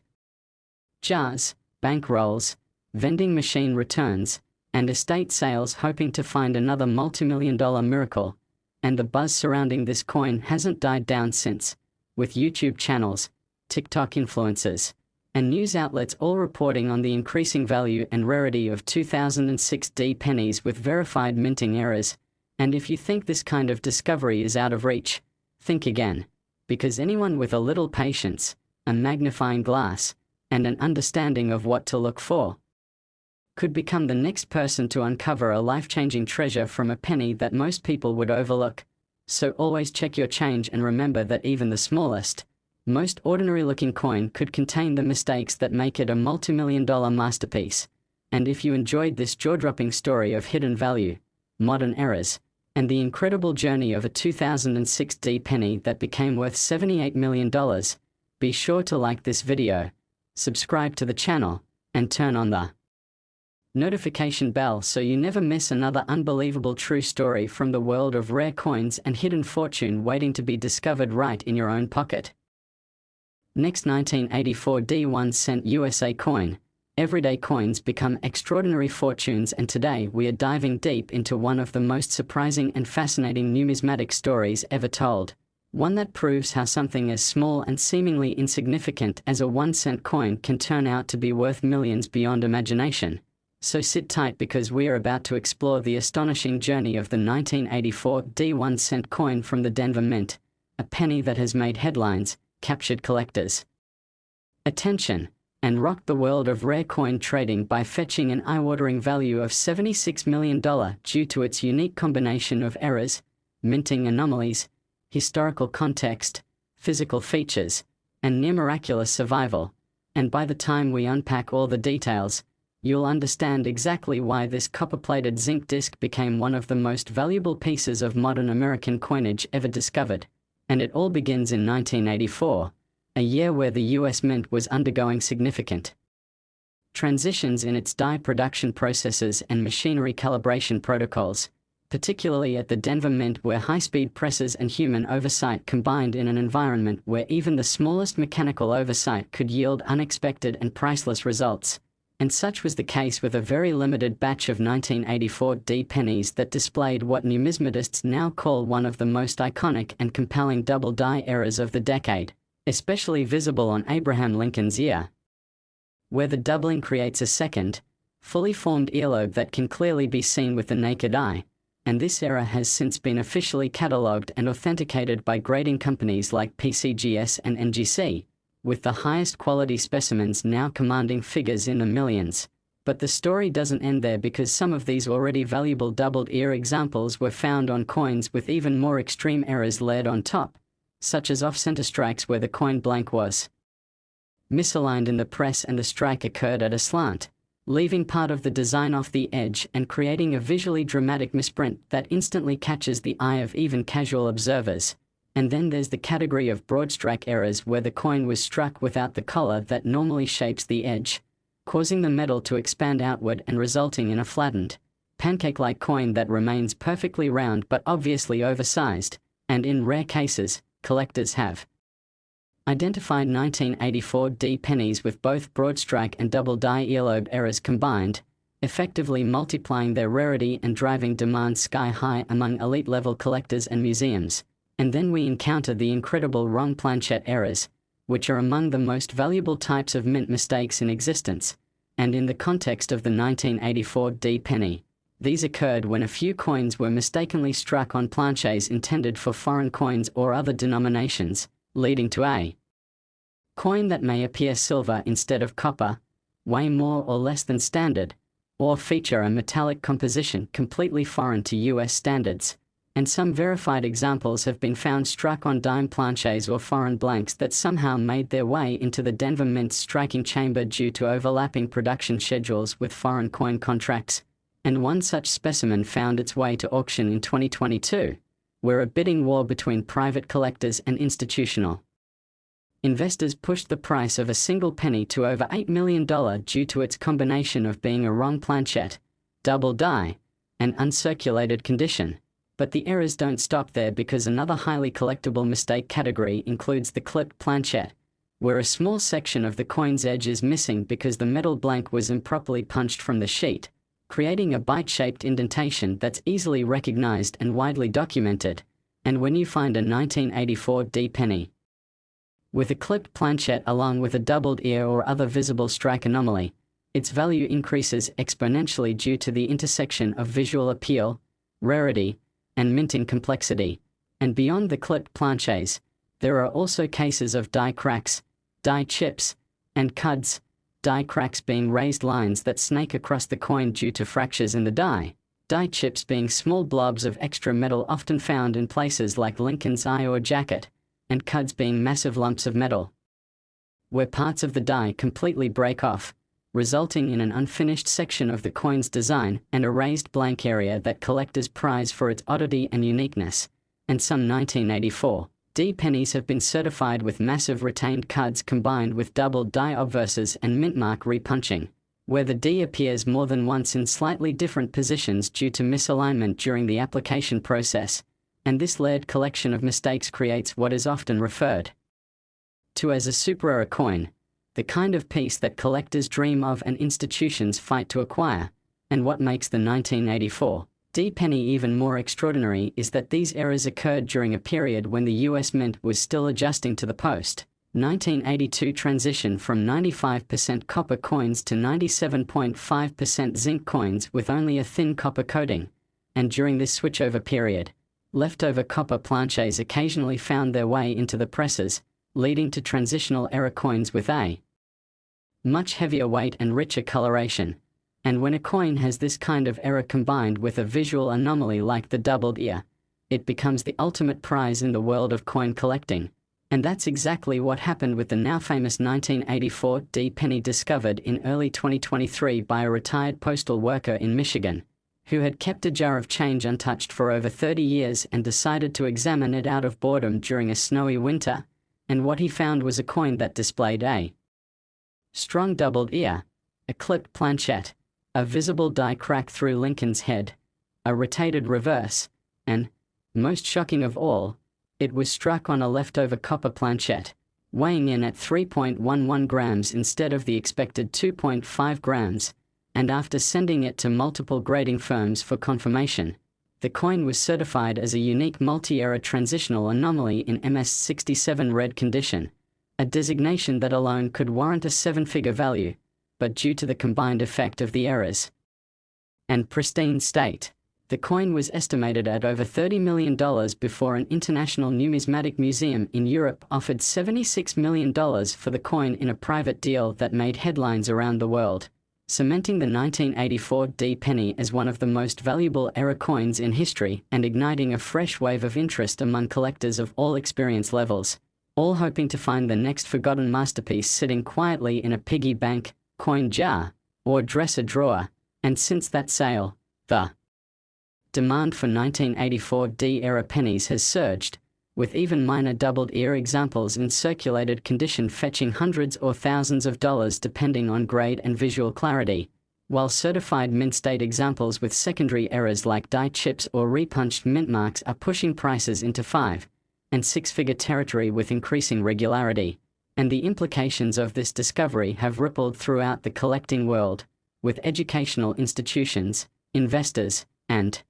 jars, bank rolls, vending machine returns, and estate sales hoping to find another multi-million-dollar miracle. And the buzz surrounding this coin hasn't died down since, with YouTube channels, TikTok influencers, and news outlets all reporting on the increasing value and rarity of 2006 D pennies with verified minting errors. And if you think this kind of discovery is out of reach, think again. Because anyone with a little patience, a magnifying glass, and an understanding of what to look for could become the next person to uncover a life-changing treasure from a penny that most people would overlook. So always check your change and remember that even the smallest, most ordinary-looking coin could contain the mistakes that make it a multi-million-dollar masterpiece. And if you enjoyed this jaw-dropping story of hidden value, modern errors, and the incredible journey of a 2006 D penny that became worth $78 million, be sure to like this video, subscribe to the channel, and turn on the notification bell so you never miss another unbelievable true story from the world of rare coins and hidden fortune waiting to be discovered right in your own pocket. Next, 1984 D 1 cent USA coin. Everyday coins become extraordinary fortunes, and today we are diving deep into one of the most surprising and fascinating numismatic stories ever told. One that proves how something as small and seemingly insignificant as a 1-cent coin can turn out to be worth millions beyond imagination. So sit tight because we are about to explore the astonishing journey of the 1984 D 1 cent coin from the Denver Mint, a penny that has made headlines, captured collectors' attention, and rocked the world of rare coin trading by fetching an eye-watering value of $76 million due to its unique combination of errors, minting anomalies, historical context, physical features, and near-miraculous survival. And by the time we unpack all the details, you'll understand exactly why this copper-plated zinc disc became one of the most valuable pieces of modern American coinage ever discovered. And it all begins in 1984, a year where the US Mint was undergoing significant transitions in its die production processes and machinery calibration protocols, particularly at the Denver Mint, where high-speed presses and human oversight combined in an environment where even the smallest mechanical oversight could yield unexpected and priceless results. And such was the case with a very limited batch of 1984 D pennies that displayed what numismatists now call one of the most iconic and compelling double die errors of the decade, especially visible on Abraham Lincoln's ear, where the doubling creates a second, fully formed earlobe that can clearly be seen with the naked eye. And this error has since been officially catalogued and authenticated by grading companies like PCGS and NGC, with the highest quality specimens now commanding figures in the millions. But the story doesn't end there, because some of these already valuable doubled ear examples were found on coins with even more extreme errors layered on top, such as off-center strikes where the coin blank was misaligned in the press and the strike occurred at a slant, leaving part of the design off the edge and creating a visually dramatic misprint that instantly catches the eye of even casual observers. And then there's the category of broad strike errors where the coin was struck without the collar that normally shapes the edge, causing the metal to expand outward and resulting in a flattened, pancake-like coin that remains perfectly round but obviously oversized. And in rare cases, collectors have identified 1984 D pennies with both broad strike and double die earlobe errors combined, effectively multiplying their rarity and driving demand sky high among elite-level collectors and museums. And then we encounter the incredible wrong planchette errors, which are among the most valuable types of mint mistakes in existence. And in the context of the 1984 D penny, these occurred when a few coins were mistakenly struck on planchets intended for foreign coins or other denominations, leading to a coin that may appear silver instead of copper, weigh more or less than standard, or feature a metallic composition completely foreign to US standards. And some verified examples have been found struck on dime planchets or foreign blanks that somehow made their way into the Denver Mint's striking chamber due to overlapping production schedules with foreign coin contracts. And one such specimen found its way to auction in 2022, where a bidding war between private collectors and institutional investors pushed the price of a single penny to over $8 million due to its combination of being a wrong planchette, double die, and uncirculated condition. But the errors don't stop there, because another highly collectible mistake category includes the clipped planchette, where a small section of the coin's edge is missing because the metal blank was improperly punched from the sheet, creating a bite-shaped indentation that's easily recognized and widely documented. And when you find a 1984 D penny with a clipped planchette along with a doubled ear or other visible strike anomaly, its value increases exponentially due to the intersection of visual appeal, rarity, and minting complexity. And beyond the clipped planchets, there are also cases of die cracks, die chips, and cuds, die cracks being raised lines that snake across the coin due to fractures in the die chips being small blobs of extra metal often found in places like Lincoln's eye or jacket, and cuds being massive lumps of metal where parts of the die completely break off, resulting in an unfinished section of the coin's design and a raised blank area that collectors prize for its oddity and uniqueness. And some 1984 D pennies have been certified with massive retained cuds combined with double die obverses and mint mark repunching, where the D appears more than once in slightly different positions due to misalignment during the application process. And this layered collection of mistakes creates what is often referred to as a super rare coin, the kind of piece that collectors dream of and institutions fight to acquire. And what makes the 1984 D penny even more extraordinary is that these errors occurred during a period when the US Mint was still adjusting to the post-1982 transition from 95% copper coins to 97.5% zinc coins with only a thin copper coating. And during this switchover period, leftover copper planchets occasionally found their way into the presses, leading to transitional error coins with a much heavier weight and richer coloration. And when a coin has this kind of error combined with a visual anomaly like the doubled ear, it becomes the ultimate prize in the world of coin collecting. And that's exactly what happened with the now famous 1984 D penny discovered in early 2023 by a retired postal worker in Michigan, who had kept a jar of change untouched for over 30 years and decided to examine it out of boredom during a snowy winter. And what he found was a coin that displayed a strong doubled ear, a clipped planchette, a visible die crack through Lincoln's head, a rotated reverse, and, most shocking of all, it was struck on a leftover copper planchette, weighing in at 3.11 grams instead of the expected 2.5 grams, and after sending it to multiple grading firms for confirmation, the coin was certified as a unique multi-era transitional anomaly in MS67 red condition, a designation that alone could warrant a seven-figure value, but due to the combined effect of the errors and pristine state, the coin was estimated at over $30 million before an international numismatic museum in Europe offered $76 million for the coin in a private deal that made headlines around the world, cementing the 1984 D penny as one of the most valuable error coins in history and igniting a fresh wave of interest among collectors of all experience levels, all hoping to find the next forgotten masterpiece sitting quietly in a piggy bank, coin jar, or dresser drawer. And since that sale, the demand for 1984 D-era pennies has surged, with even minor doubled ear examples in circulated condition fetching hundreds or thousands of dollars depending on grade and visual clarity, while certified mint-state examples with secondary errors like die chips or repunched mint marks are pushing prices into five- and six-figure territory with increasing regularity. And the implications of this discovery have rippled throughout the collecting world, with educational institutions, investors, and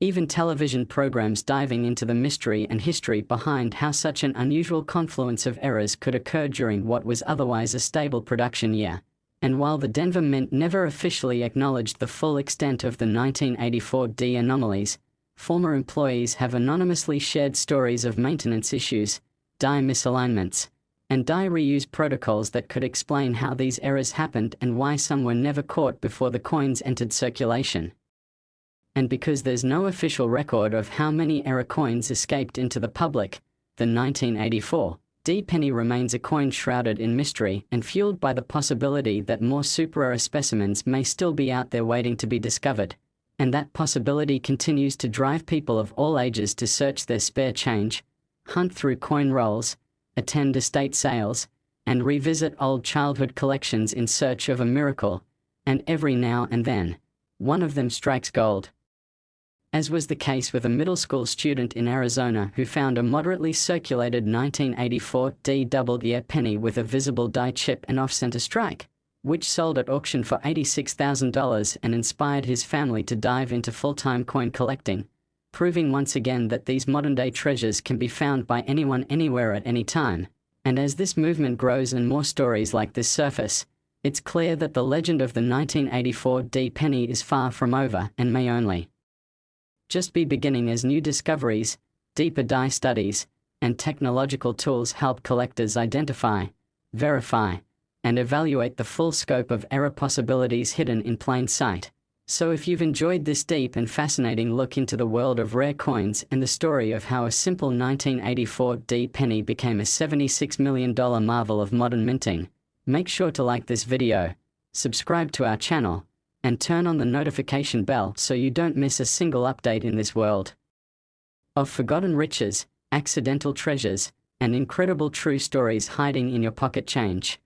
even television programs diving into the mystery and history behind how such an unusual confluence of errors could occur during what was otherwise a stable production year. And while the Denver Mint never officially acknowledged the full extent of the 1984 D anomalies, former employees have anonymously shared stories of maintenance issues, die misalignments, and die reuse protocols that could explain how these errors happened and why some were never caught before the coins entered circulation. And because there's no official record of how many error coins escaped into the public, the 1984 D penny remains a coin shrouded in mystery and fueled by the possibility that more super rare specimens may still be out there waiting to be discovered. And that possibility continues to drive people of all ages to search their spare change, hunt through coin rolls, attend estate sales, and revisit old childhood collections in search of a miracle, and every now and then, one of them strikes gold. As was the case with a middle school student in Arizona who found a moderately circulated 1984 D doubled ear penny with a visible die chip and off-center strike, which sold at auction for $86,000 and inspired his family to dive into full-time coin collecting, proving once again that these modern-day treasures can be found by anyone anywhere at any time. And as this movement grows and more stories like this surface, it's clear that the legend of the 1984 D penny is far from over and may only just be beginning as new discoveries, deeper die studies, and technological tools help collectors identify, verify, and evaluate the full scope of error possibilities hidden in plain sight. So if you've enjoyed this deep and fascinating look into the world of rare coins and the story of how a simple 1984 D penny became a $76 million marvel of modern minting, make sure to like this video, subscribe to our channel, and turn on the notification bell so you don't miss a single update in this world of forgotten riches, accidental treasures, and incredible true stories hiding in your pocket change.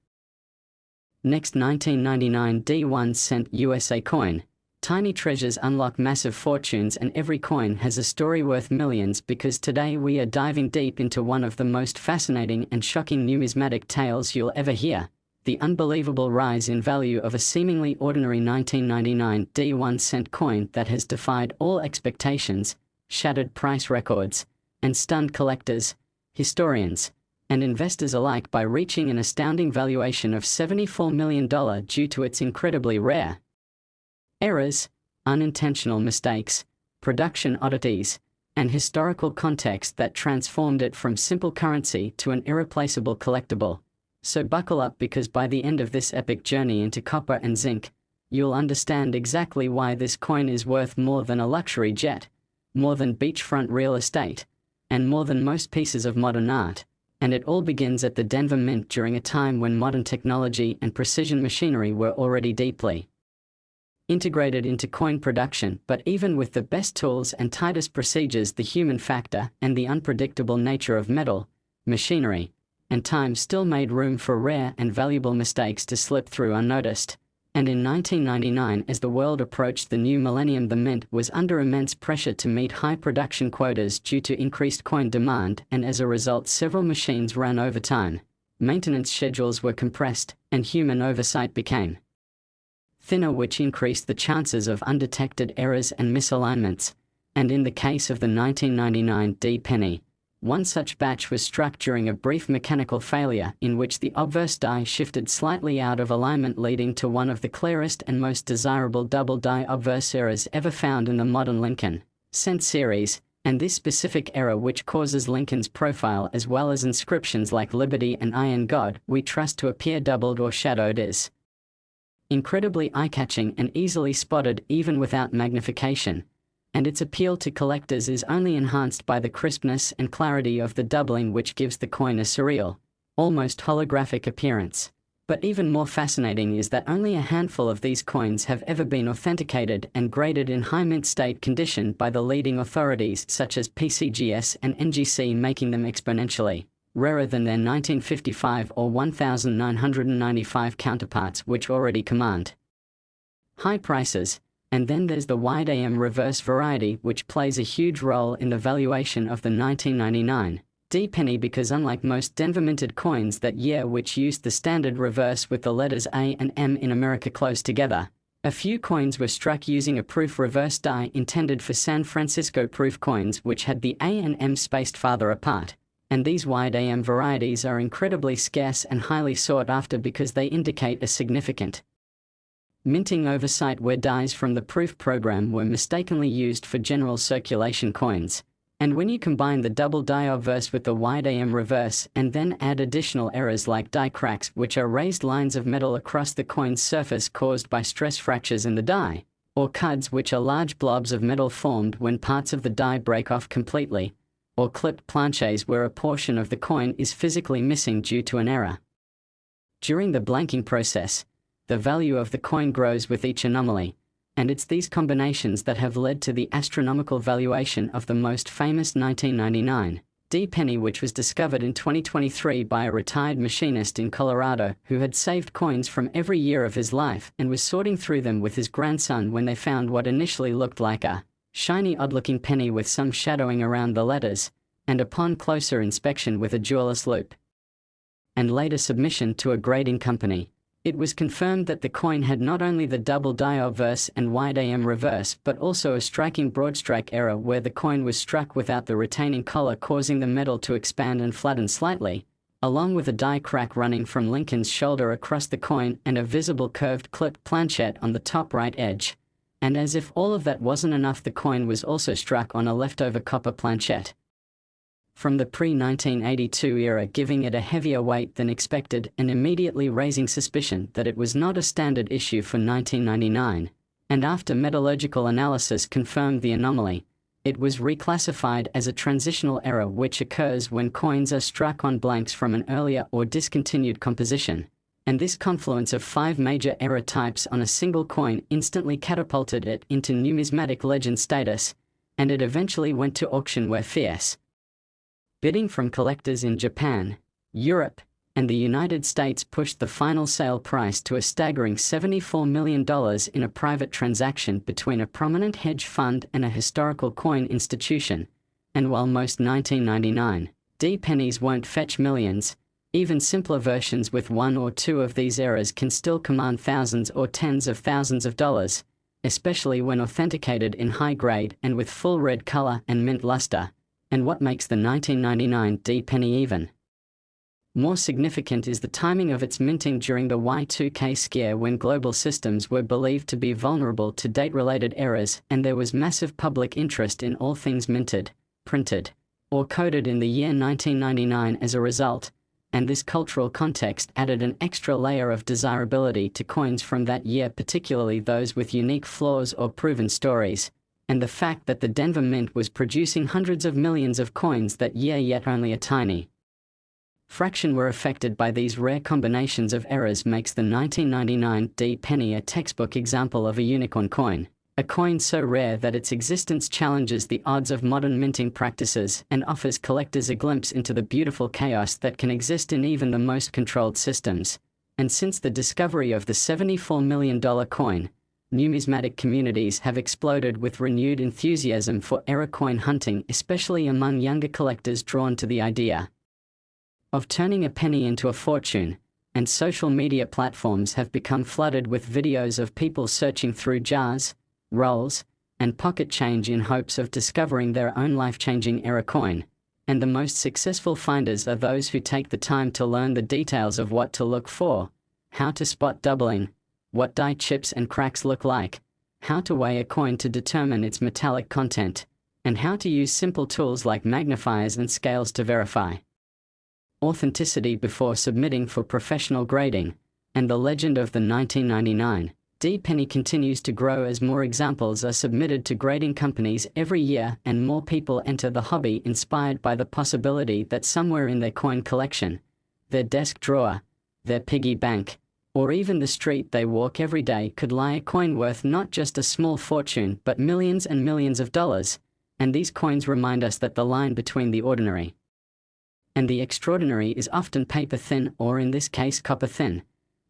Next, 1999 D 1-cent USA coin. Tiny treasures unlock massive fortunes, and every coin has a story worth millions, because today we are diving deep into one of the most fascinating and shocking numismatic tales you'll ever hear. The unbelievable rise in value of a seemingly ordinary 1999 D 1-cent coin that has defied all expectations, shattered price records, and stunned collectors, historians, and investors alike by reaching an astounding valuation of $74 million due to its incredibly rare errors, unintentional mistakes, production oddities, and historical context that transformed it from simple currency to an irreplaceable collectible. So buckle up, because by the end of this epic journey into copper and zinc, you'll understand exactly why this coin is worth more than a luxury jet, more than beachfront real estate, and more than most pieces of modern art. And it all begins at the Denver Mint during a time when modern technology and precision machinery were already deeply integrated into coin production. But even with the best tools and tightest procedures, the human factor and the unpredictable nature of metal, machinery, and time still made room for rare and valuable mistakes to slip through unnoticed. And in 1999, as the world approached the new millennium, the Mint was under immense pressure to meet high production quotas due to increased coin demand, and as a result several machines ran overtime, maintenance schedules were compressed, and human oversight became thinner, which increased the chances of undetected errors and misalignments. And in the case of the 1999 D penny, one such batch was struck during a brief mechanical failure in which the obverse die shifted slightly out of alignment, leading to one of the clearest and most desirable double die obverse errors ever found in the modern Lincoln cent series. And this specific error, which causes Lincoln's profile as well as inscriptions like Liberty and I in God We Trust to appear doubled or shadowed, is incredibly eye-catching and easily spotted even without magnification. And its appeal to collectors is only enhanced by the crispness and clarity of the doubling, which gives the coin a surreal, almost holographic appearance. But even more fascinating is that only a handful of these coins have ever been authenticated and graded in high mint state condition by the leading authorities such as PCGS and NGC, making them exponentially rarer than their 1955 or 1995 counterparts, which already command high prices. And then there's the wide AM reverse variety, which plays a huge role in the valuation of the 1999 D penny, because unlike most Denver minted coins that year, which used the standard reverse with the letters A and M in America close together, a few coins were struck using a proof reverse die intended for San Francisco proof coins, which had the A and M spaced farther apart. And these wide AM varieties are incredibly scarce and highly sought after because they indicate a significant minting oversight where dies from the proof program were mistakenly used for general circulation coins. And when you combine the double die obverse with the wide AM reverse and then add additional errors like die cracks, which are raised lines of metal across the coin's surface caused by stress fractures in the die, or cuds, which are large blobs of metal formed when parts of the die break off completely, or clipped planches where a portion of the coin is physically missing due to an error during the blanking process, the value of the coin grows with each anomaly. And it's these combinations that have led to the astronomical valuation of the most famous 1999 D penny, which was discovered in 2023 by a retired machinist in Colorado who had saved coins from every year of his life and was sorting through them with his grandson when they found what initially looked like a shiny, odd-looking penny with some shadowing around the letters, and upon closer inspection with a jeweller's loupe and later submission to a grading company, it was confirmed that the coin had not only the double die obverse and wide AM reverse, but also a striking broadstrike error where the coin was struck without the retaining collar, causing the metal to expand and flatten slightly, along with a die crack running from Lincoln's shoulder across the coin and a visible curved clipped planchette on the top right edge. And as if all of that wasn't enough, the coin was also struck on a leftover copper planchette from the pre-1982 era, giving it a heavier weight than expected and immediately raising suspicion that it was not a standard issue for 1999. And after metallurgical analysis confirmed the anomaly, it was reclassified as a transitional error, which occurs when coins are struck on blanks from an earlier or discontinued composition. And this confluence of 5 major error types on a single coin instantly catapulted it into numismatic legend status, and it eventually went to auction where fierce bidding from collectors in Japan, Europe, and the United States pushed the final sale price to a staggering $74 million in a private transaction between a prominent hedge fund and a historical coin institution. And while most 1999 D pennies won't fetch millions, even simpler versions with 1 or 2 of these errors can still command thousands or tens of thousands of dollars, especially when authenticated in high grade and with full red color and mint luster. And what makes the 1999 D penny even more significant is the timing of its minting during the Y2K scare, when global systems were believed to be vulnerable to date-related errors, and there was massive public interest in all things minted, printed, or coded in the year 1999 as a result. and this cultural context added an extra layer of desirability to coins from that year, particularly those with unique flaws or proven stories, and the fact that the Denver Mint was producing hundreds of millions of coins that year, yet only a tiny fraction were affected by these rare combinations of errors, makes the 1999 D penny a textbook example of a unicorn coin, a coin so rare that its existence challenges the odds of modern minting practices and offers collectors a glimpse into the beautiful chaos that can exist in even the most controlled systems. And since the discovery of the $74 million coin, numismatic communities have exploded with renewed enthusiasm for error coin hunting, especially among younger collectors drawn to the idea of turning a penny into a fortune, and social media platforms have become flooded with videos of people searching through jars, rolls, and pocket change in hopes of discovering their own life-changing error coin. And the most successful finders are those who take the time to learn the details of what to look for, how to spot doubling, what die chips and cracks look like, how to weigh a coin to determine its metallic content, and how to use simple tools like magnifiers and scales to verify authenticity before submitting for professional grading. And the legend of the 1999 D penny continues to grow as more examples are submitted to grading companies every year and more people enter the hobby, inspired by the possibility that somewhere in their coin collection, their desk drawer, their piggy bank, or even the street they walk every day could lie a coin worth not just a small fortune but millions and millions of dollars. And these coins remind us that the line between the ordinary and the extraordinary is often paper thin, or in this case copper thin,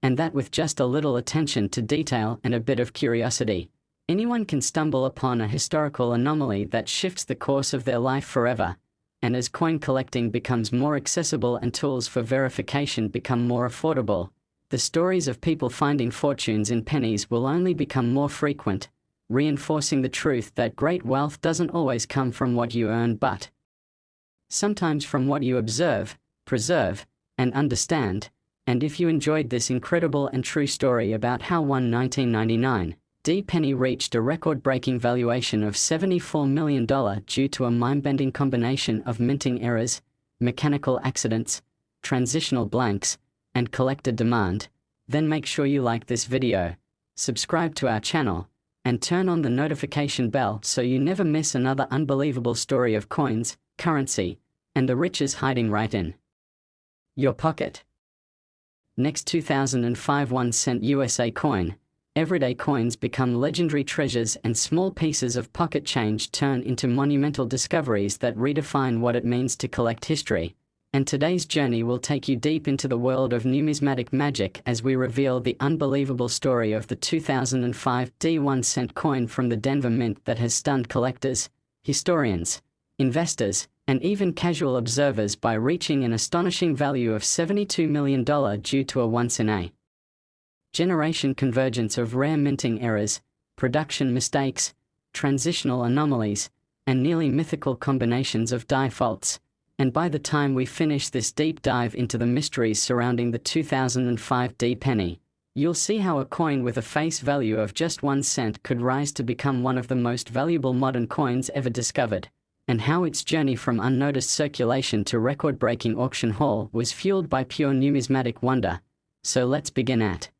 and that with just a little attention to detail and a bit of curiosity, anyone can stumble upon a historical anomaly that shifts the course of their life forever. And as coin collecting becomes more accessible and tools for verification become more affordable, the stories of people finding fortunes in pennies will only become more frequent, reinforcing the truth that great wealth doesn't always come from what you earn but sometimes from what you observe, preserve, and understand. And if you enjoyed this incredible and true story about how one 1999 D penny reached a record-breaking valuation of $74 million due to a mind-bending combination of minting errors, mechanical accidents, transitional blanks, and collector demand, then make sure you like this video, subscribe to our channel, and turn on the notification bell so you never miss another unbelievable story of coins, currency, and the riches hiding right in your pocket. Next, 2005 1-cent USA coin. Everyday coins become legendary treasures and small pieces of pocket change turn into monumental discoveries that redefine what it means to collect history. And today's journey will take you deep into the world of numismatic magic as we reveal the unbelievable story of the 2005 D 1-cent coin from the Denver Mint that has stunned collectors, historians, investors, and even casual observers by reaching an astonishing value of $72 million due to a once-in-a-generation convergence of rare minting errors, production mistakes, transitional anomalies, and nearly mythical combinations of die faults. And by the time we finish this deep dive into the mysteries surrounding the 2005 D penny, you'll see how a coin with a face value of just 1 cent could rise to become one of the most valuable modern coins ever discovered, and how its journey from unnoticed circulation to record-breaking auction haul was fueled by pure numismatic wonder. So let's begin at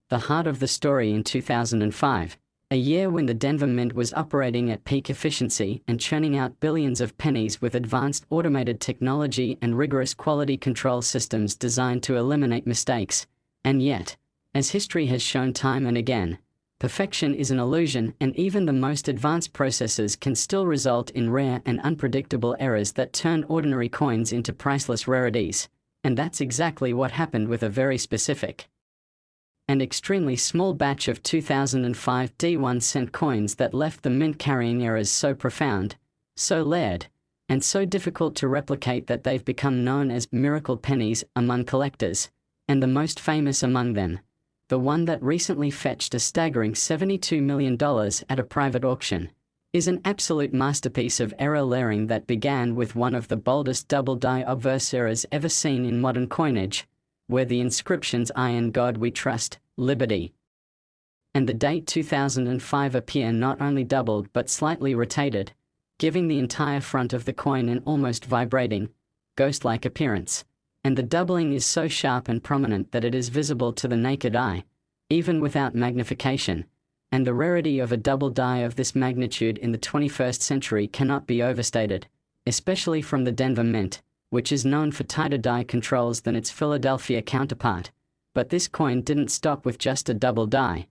the heart of the story. In 2005, a year when the Denver Mint was operating at peak efficiency and churning out billions of pennies with advanced automated technology and rigorous quality control systems designed to eliminate mistakes. And yet, as history has shown time and again, perfection is an illusion, and even the most advanced processes can still result in rare and unpredictable errors that turn ordinary coins into priceless rarities. And that's exactly what happened with a very specific and extremely small batch of 2005 D 1-cent coins that left the mint carrying errors so profound, so layered, and so difficult to replicate that they've become known as miracle pennies among collectors. And the most famous among them, the one that recently fetched a staggering $72 million at a private auction, is an absolute masterpiece of error layering that began with one of the boldest double die obverse errors ever seen in modern coinage, where the inscriptions "I in God we trust, Liberty" and the date 2005 appear not only doubled but slightly rotated, giving the entire front of the coin an almost vibrating, ghost-like appearance. and the doubling is so sharp and prominent that it is visible to the naked eye, even without magnification, and the rarity of a double die of this magnitude in the 21st century cannot be overstated, especially from the Denver Mint, which is known for tighter die controls than its Philadelphia counterpart. But this coin didn't stop with just a double die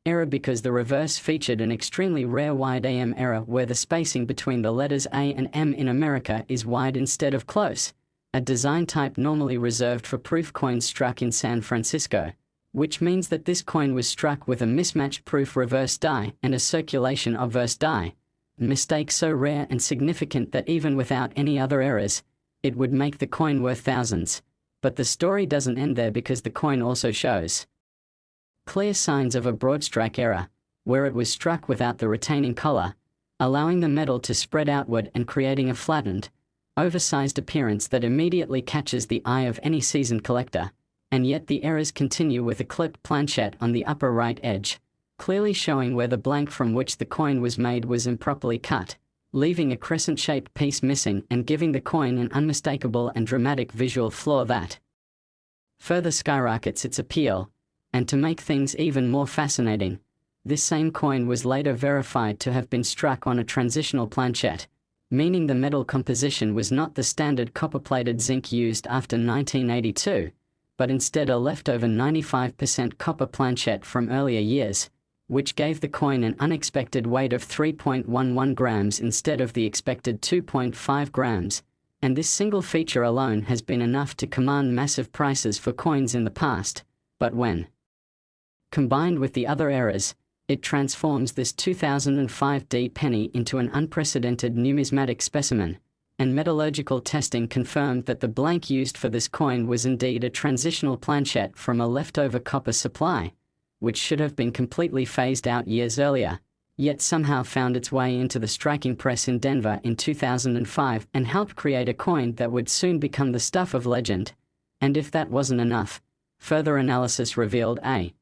error, because the reverse featured an extremely rare wide AM error where the spacing between the letters A and M in America is wide instead of close, a design type normally reserved for proof coins struck in San Francisco, which means that this coin was struck with a mismatched proof reverse die and a circulation obverse die, a mistake so rare and significant that even without any other errors, it would make the coin worth thousands. But the story doesn't end there, because the coin also shows clear signs of a broadstrike error, where it was struck without the retaining collar, allowing the metal to spread outward and creating a flattened, oversized appearance that immediately catches the eye of any seasoned collector. And yet the errors continue with a clipped planchette on the upper right edge, clearly showing where the blank from which the coin was made was improperly cut, leaving a crescent-shaped piece missing and giving the coin an unmistakable and dramatic visual flaw that further skyrockets its appeal. And to make things even more fascinating, this same coin was later verified to have been struck on a transitional planchette, meaning the metal composition was not the standard copper-plated zinc used after 1982, but instead a leftover 95% copper planchette from earlier years, which gave the coin an unexpected weight of 3.11 grams instead of the expected 2.5 grams, and this single feature alone has been enough to command massive prices for coins in the past. But when combined with the other errors, it transforms this 2005 D penny into an unprecedented numismatic specimen, and metallurgical testing confirmed that the blank used for this coin was indeed a transitional planchette from a leftover copper supply, which should have been completely phased out years earlier, yet somehow found its way into the striking press in Denver in 2005 and helped create a coin that would soon become the stuff of legend. And if that wasn't enough, further analysis revealed a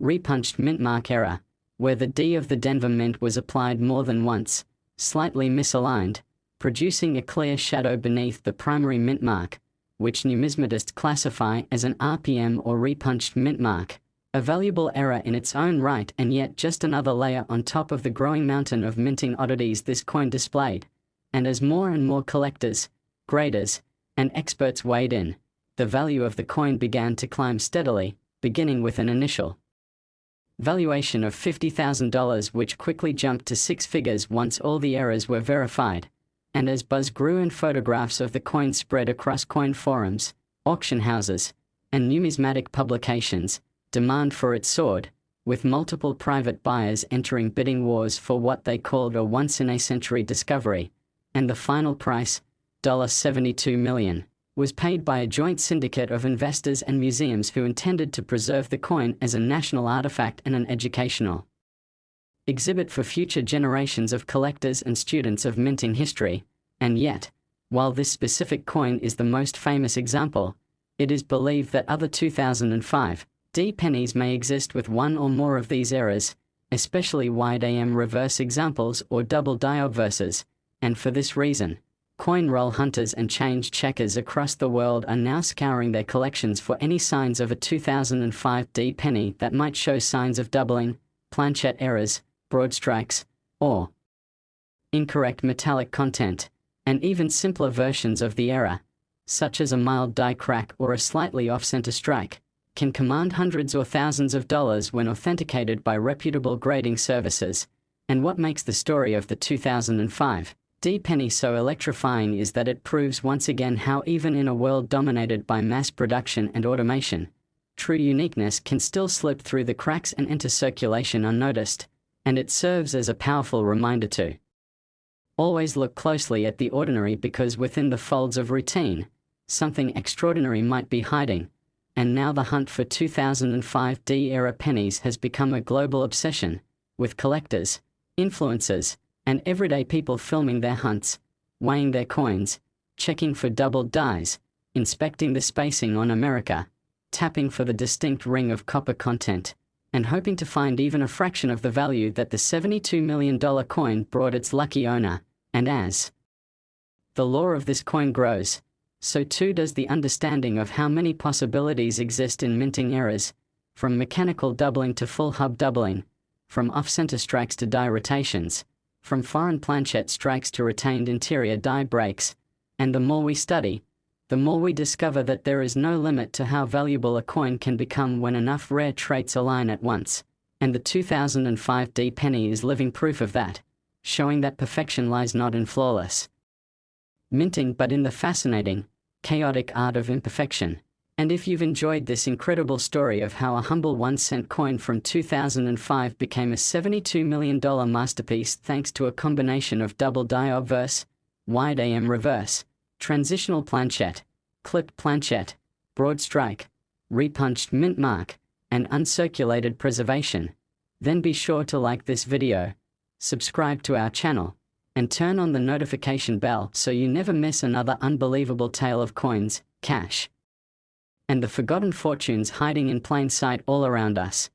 repunched mint mark error, where the D of the Denver Mint was applied more than once, slightly misaligned, producing a clear shadow beneath the primary mint mark, which numismatists classify as an RPM or repunched mint mark, a valuable error in its own right, and yet just another layer on top of the growing mountain of minting oddities this coin displayed. And as more and more collectors, graders, and experts weighed in, the value of the coin began to climb steadily, beginning with an initial valuation of $50,000, which quickly jumped to six figures once all the errors were verified. And as buzz grew and photographs of the coin spread across coin forums, auction houses, and numismatic publications, demand for it soared, with multiple private buyers entering bidding wars for what they called a once-in-a-century discovery, and the final price, $72 million, was paid by a joint syndicate of investors and museums who intended to preserve the coin as a national artifact and an educational exhibit for future generations of collectors and students of minting history. And yet, while this specific coin is the most famous example, it is believed that other 2005 D pennies may exist with one or more of these errors, especially wide AM reverse examples or double die obverses, and for this reason, coin roll hunters and change checkers across the world are now scouring their collections for any signs of a 2005 D penny that might show signs of doubling, planchette errors, broad strikes, or incorrect metallic content, and even simpler versions of the error, such as a mild die crack or a slightly off-center strike, can command hundreds or thousands of dollars when authenticated by reputable grading services. And what makes the story of the 2005 D penny so electrifying is that it proves once again how even in a world dominated by mass production and automation, true uniqueness can still slip through the cracks and enter circulation unnoticed, and it serves as a powerful reminder to always look closely at the ordinary, because within the folds of routine, something extraordinary might be hiding. And now the hunt for 2005 D-era pennies has become a global obsession, with collectors, influencers, and everyday people filming their hunts, weighing their coins, checking for doubled dies, inspecting the spacing on America, tapping for the distinct ring of copper content, and hoping to find even a fraction of the value that the $72 million coin brought its lucky owner. And as the lore of this coin grows, so too does the understanding of how many possibilities exist in minting errors, from mechanical doubling to full hub doubling, from off-center strikes to die rotations, from foreign planchette strikes to retained interior die breaks, and the more we study, the more we discover that there is no limit to how valuable a coin can become when enough rare traits align at once, and the 2005 D penny is living proof of that, showing that perfection lies not in flawless minting but in the fascinating, chaotic art of imperfection. And if you've enjoyed this incredible story of how a humble 1-cent coin from 2005 became a $72 million masterpiece thanks to a combination of double die obverse, wide AM reverse, transitional planchette, clipped planchette, broad strike, repunched mint mark, and uncirculated preservation, then be sure to like this video, subscribe to our channel, and turn on the notification bell so you never miss another unbelievable tale of coins, cash, and the forgotten fortunes hiding in plain sight all around us.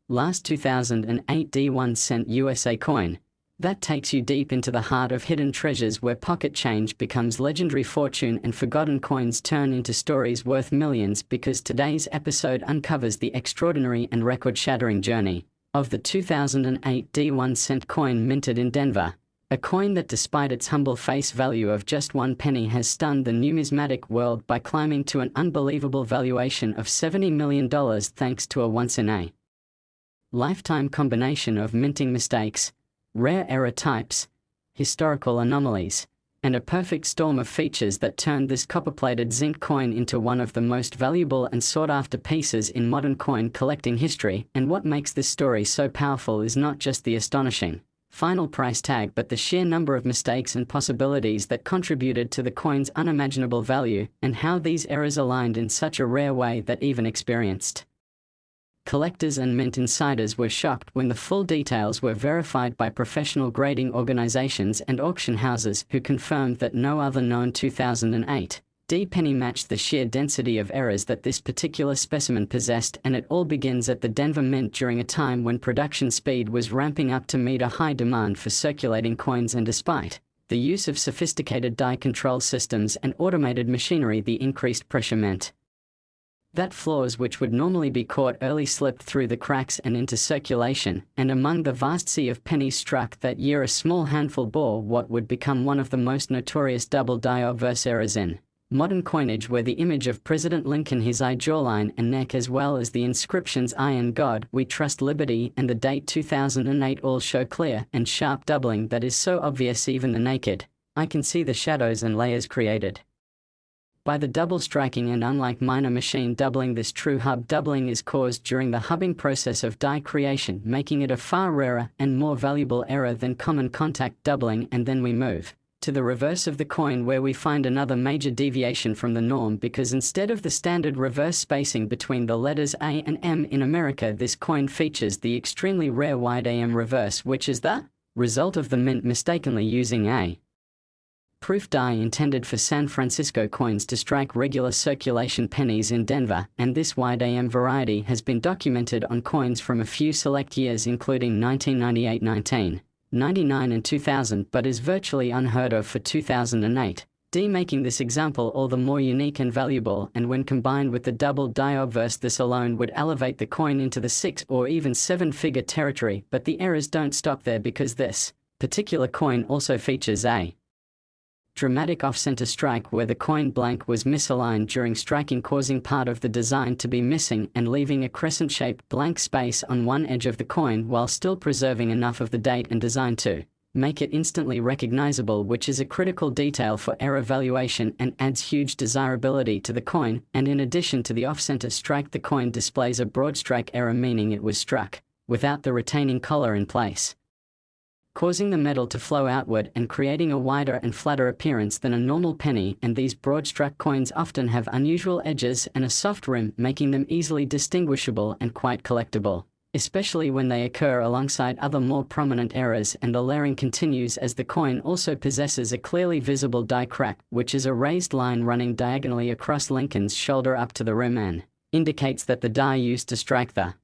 Last 2008 D1 cent USA coin. That takes you deep into the heart of hidden treasures where pocket change becomes legendary fortune and forgotten coins turn into stories worth millions, because today's episode uncovers the extraordinary and record-shattering journey of the 2008 D1 cent coin minted in Denver. A coin that, despite its humble face value of just 1 penny, has stunned the numismatic world by climbing to an unbelievable valuation of $70 million thanks to a once-in-a-lifetime combination of minting mistakes, rare error types, historical anomalies, and a perfect storm of features that turned this copper-plated zinc coin into one of the most valuable and sought-after pieces in modern coin collecting history. And what makes this story so powerful is not just the astonishing final price tag but the sheer number of mistakes and possibilities that contributed to the coin's unimaginable value, and how these errors aligned in such a rare way that even experienced collectors and mint insiders were shocked when the full details were verified by professional grading organizations and auction houses, who confirmed that no other known 2008 D penny matched the sheer density of errors that this particular specimen possessed. And it all begins at the Denver Mint during a time when production speed was ramping up to meet a high demand for circulating coins, and despite the use of sophisticated die control systems and automated machinery, the increased pressure meant that floors which would normally be caught early slipped through the cracks and into circulation. And among the vast sea of pennies struck that year, a small handful bore what would become one of the most notorious double die obverse errors in modern coinage, where the image of President Lincoln, his eye, jawline, and neck, as well as the inscriptions "I and God, we trust liberty," and the date 2008 all show clear and sharp doubling that is so obvious even the naked eye can see the shadows and layers created by the double striking. And unlike minor machine doubling, this true hub doubling is caused during the hubbing process of die creation, making it a far rarer and more valuable error than common contact doubling. And then we move to the reverse of the coin, where we find another major deviation from the norm, because instead of the standard reverse spacing between the letters A and M in America, this coin features the extremely rare wide AM reverse, which is the result of the mint mistakenly using a proof die intended for San Francisco coins to strike regular circulation pennies in Denver. And this wide AM variety has been documented on coins from a few select years, including 1998, 1999 and 2000, but is virtually unheard of for 2008 D, making this example all the more unique and valuable. And when combined with the double die obverse, this alone would elevate the coin into the 6 or even 7-figure territory. But the errors don't stop there, because this particular coin also features a dramatic off-center strike where the coin blank was misaligned during striking, causing part of the design to be missing and leaving a crescent-shaped blank space on one edge of the coin, while still preserving enough of the date and design to make it instantly recognizable, which is a critical detail for error valuation and adds huge desirability to the coin. And in addition to the off-center strike, the coin displays a broad strike error, meaning it was struck without the retaining collar in place, causing the metal to flow outward and creating a wider and flatter appearance than a normal penny. And these broad-struck coins often have unusual edges and a soft rim, making them easily distinguishable and quite collectible, especially when they occur alongside other more prominent errors. And the layering continues as the coin also possesses a clearly visible die crack, which is a raised line running diagonally across Lincoln's shoulder up to the rim and indicates that the die used to strike the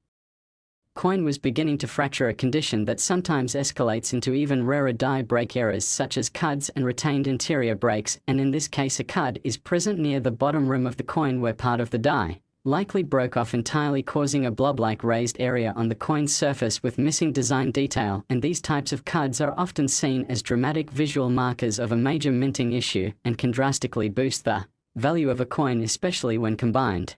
Coin was beginning to fracture, a condition that sometimes escalates into even rarer die break errors such as cuds and retained interior breaks, and in this case a cud is present near the bottom rim of the coin where part of the die likely broke off entirely, causing a blob-like raised area on the coin's surface with missing design detail, and these types of cuds are often seen as dramatic visual markers of a major minting issue and can drastically boost the value of a coin, especially when combined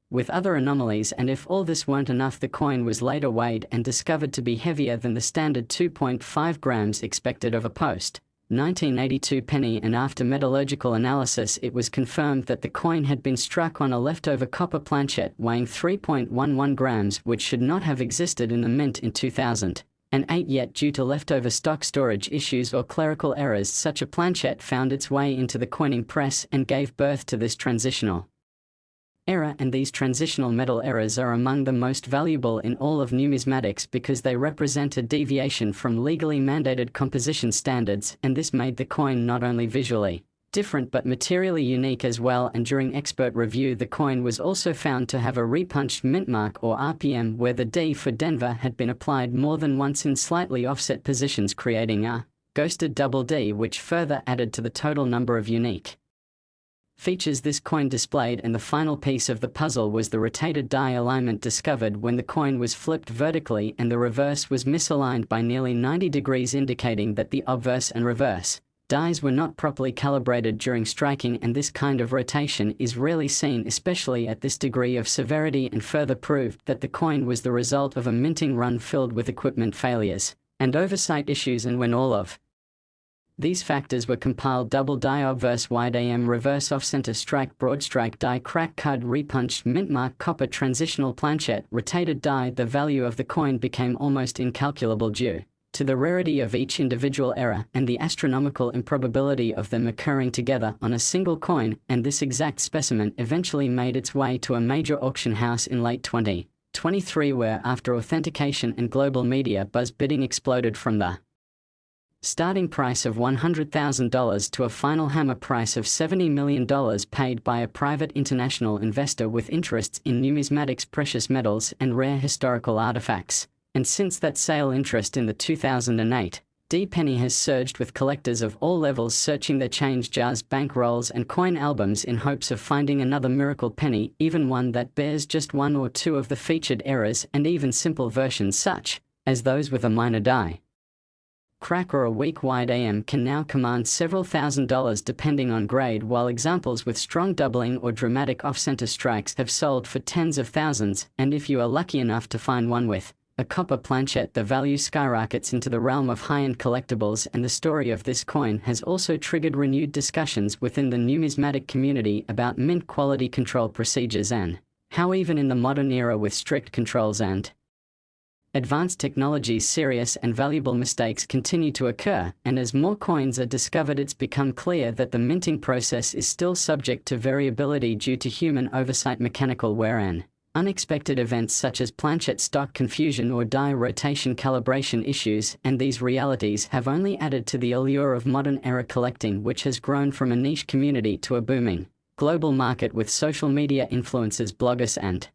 with other anomalies. And if all this weren't enough, the coin was later weighed and discovered to be heavier than the standard 2.5 grams expected of a post 1982 penny, and after metallurgical analysis it was confirmed that the coin had been struck on a leftover copper planchet weighing 3.11 grams, which should not have existed in the mint in 2008, yet due to leftover stock storage issues or clerical errors, such a planchet found its way into the coining press and gave birth to this transitional error. And these transitional metal errors are among the most valuable in all of numismatics because they represent a deviation from legally mandated composition standards, and this made the coin not only visually different but materially unique as well. And during expert review, the coin was also found to have a repunched mint mark or RPM, where the D for Denver had been applied more than once in slightly offset positions, creating a ghosted double D, which further added to the total number of unique features this coin displayed. And the final piece of the puzzle was the rotated die alignment discovered when the coin was flipped vertically and the reverse was misaligned by nearly 90 degrees, indicating that the obverse and reverse dies were not properly calibrated during striking, and this kind of rotation is rarely seen, especially at this degree of severity, and further proved that the coin was the result of a minting run filled with equipment failures and oversight issues. And when all of these factors were compiled: double die, obverse, wide AM, reverse, off-center strike, broad strike, die, crack, cud, repunched, mint mark, copper, transitional planchet, rotated die, the value of the coin became almost incalculable due to the rarity of each individual error and the astronomical improbability of them occurring together on a single coin. And this exact specimen eventually made its way to a major auction house in late 2023, where, after authentication and global media buzz, bidding exploded from the starting price of $100,000 to a final hammer price of $70 million paid by a private international investor with interests in numismatics, precious metals, and rare historical artifacts. And since that sale, interest in the 2008 D penny has surged, with collectors of all levels searching their change jars, bank rolls, and coin albums in hopes of finding another miracle penny, even one that bears just one or two of the featured errors, and even simple versions such as those with a minor die crack or a weak wide AM can now command several $1,000s depending on grade, while examples with strong doubling or dramatic off-center strikes have sold for tens of thousands. And if you are lucky enough to find one with a copper planchet, the value skyrockets into the realm of high-end collectibles. And the story of this coin has also triggered renewed discussions within the numismatic community about mint quality control procedures, and how even in the modern era with strict controls and advanced technologies, serious and valuable mistakes continue to occur. And as more coins are discovered, it's become clear that the minting process is still subject to variability due to human oversight, mechanical wear, and unexpected events such as planchet stock confusion or die rotation calibration issues. And these realities have only added to the allure of modern era collecting, which has grown from a niche community to a booming global market, with social media influencers, bloggers, and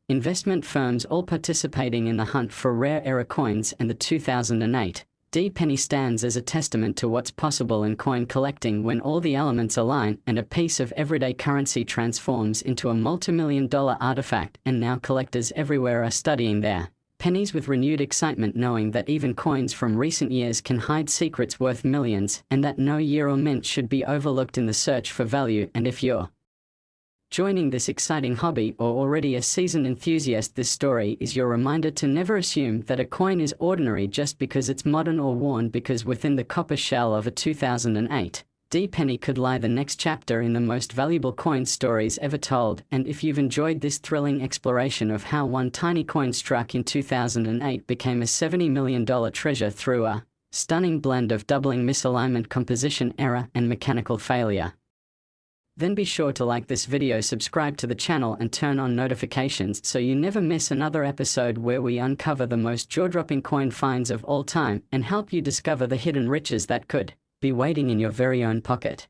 investment firms all participating in the hunt for rare era coins. And the 2008 D penny stands as a testament to what's possible in coin collecting when all the elements align and a piece of everyday currency transforms into a multi-million-dollar artifact. And now collectors everywhere are studying their pennies with renewed excitement, knowing that even coins from recent years can hide secrets worth millions, and that no year or mint should be overlooked in the search for value. And if you're joining this exciting hobby or already a seasoned enthusiast, this story is your reminder to never assume that a coin is ordinary just because it's modern or worn, because within the copper shell of a 2008 D penny could lie the next chapter in the most valuable coin stories ever told. And if you've enjoyed this thrilling exploration of how one tiny coin struck in 2008 became a $70 million treasure through a stunning blend of doubling, misalignment, composition error, and mechanical failure, then be sure to like this video, subscribe to the channel, and turn on notifications so you never miss another episode where we uncover the most jaw-dropping coin finds of all time and help you discover the hidden riches that could be waiting in your very own pocket.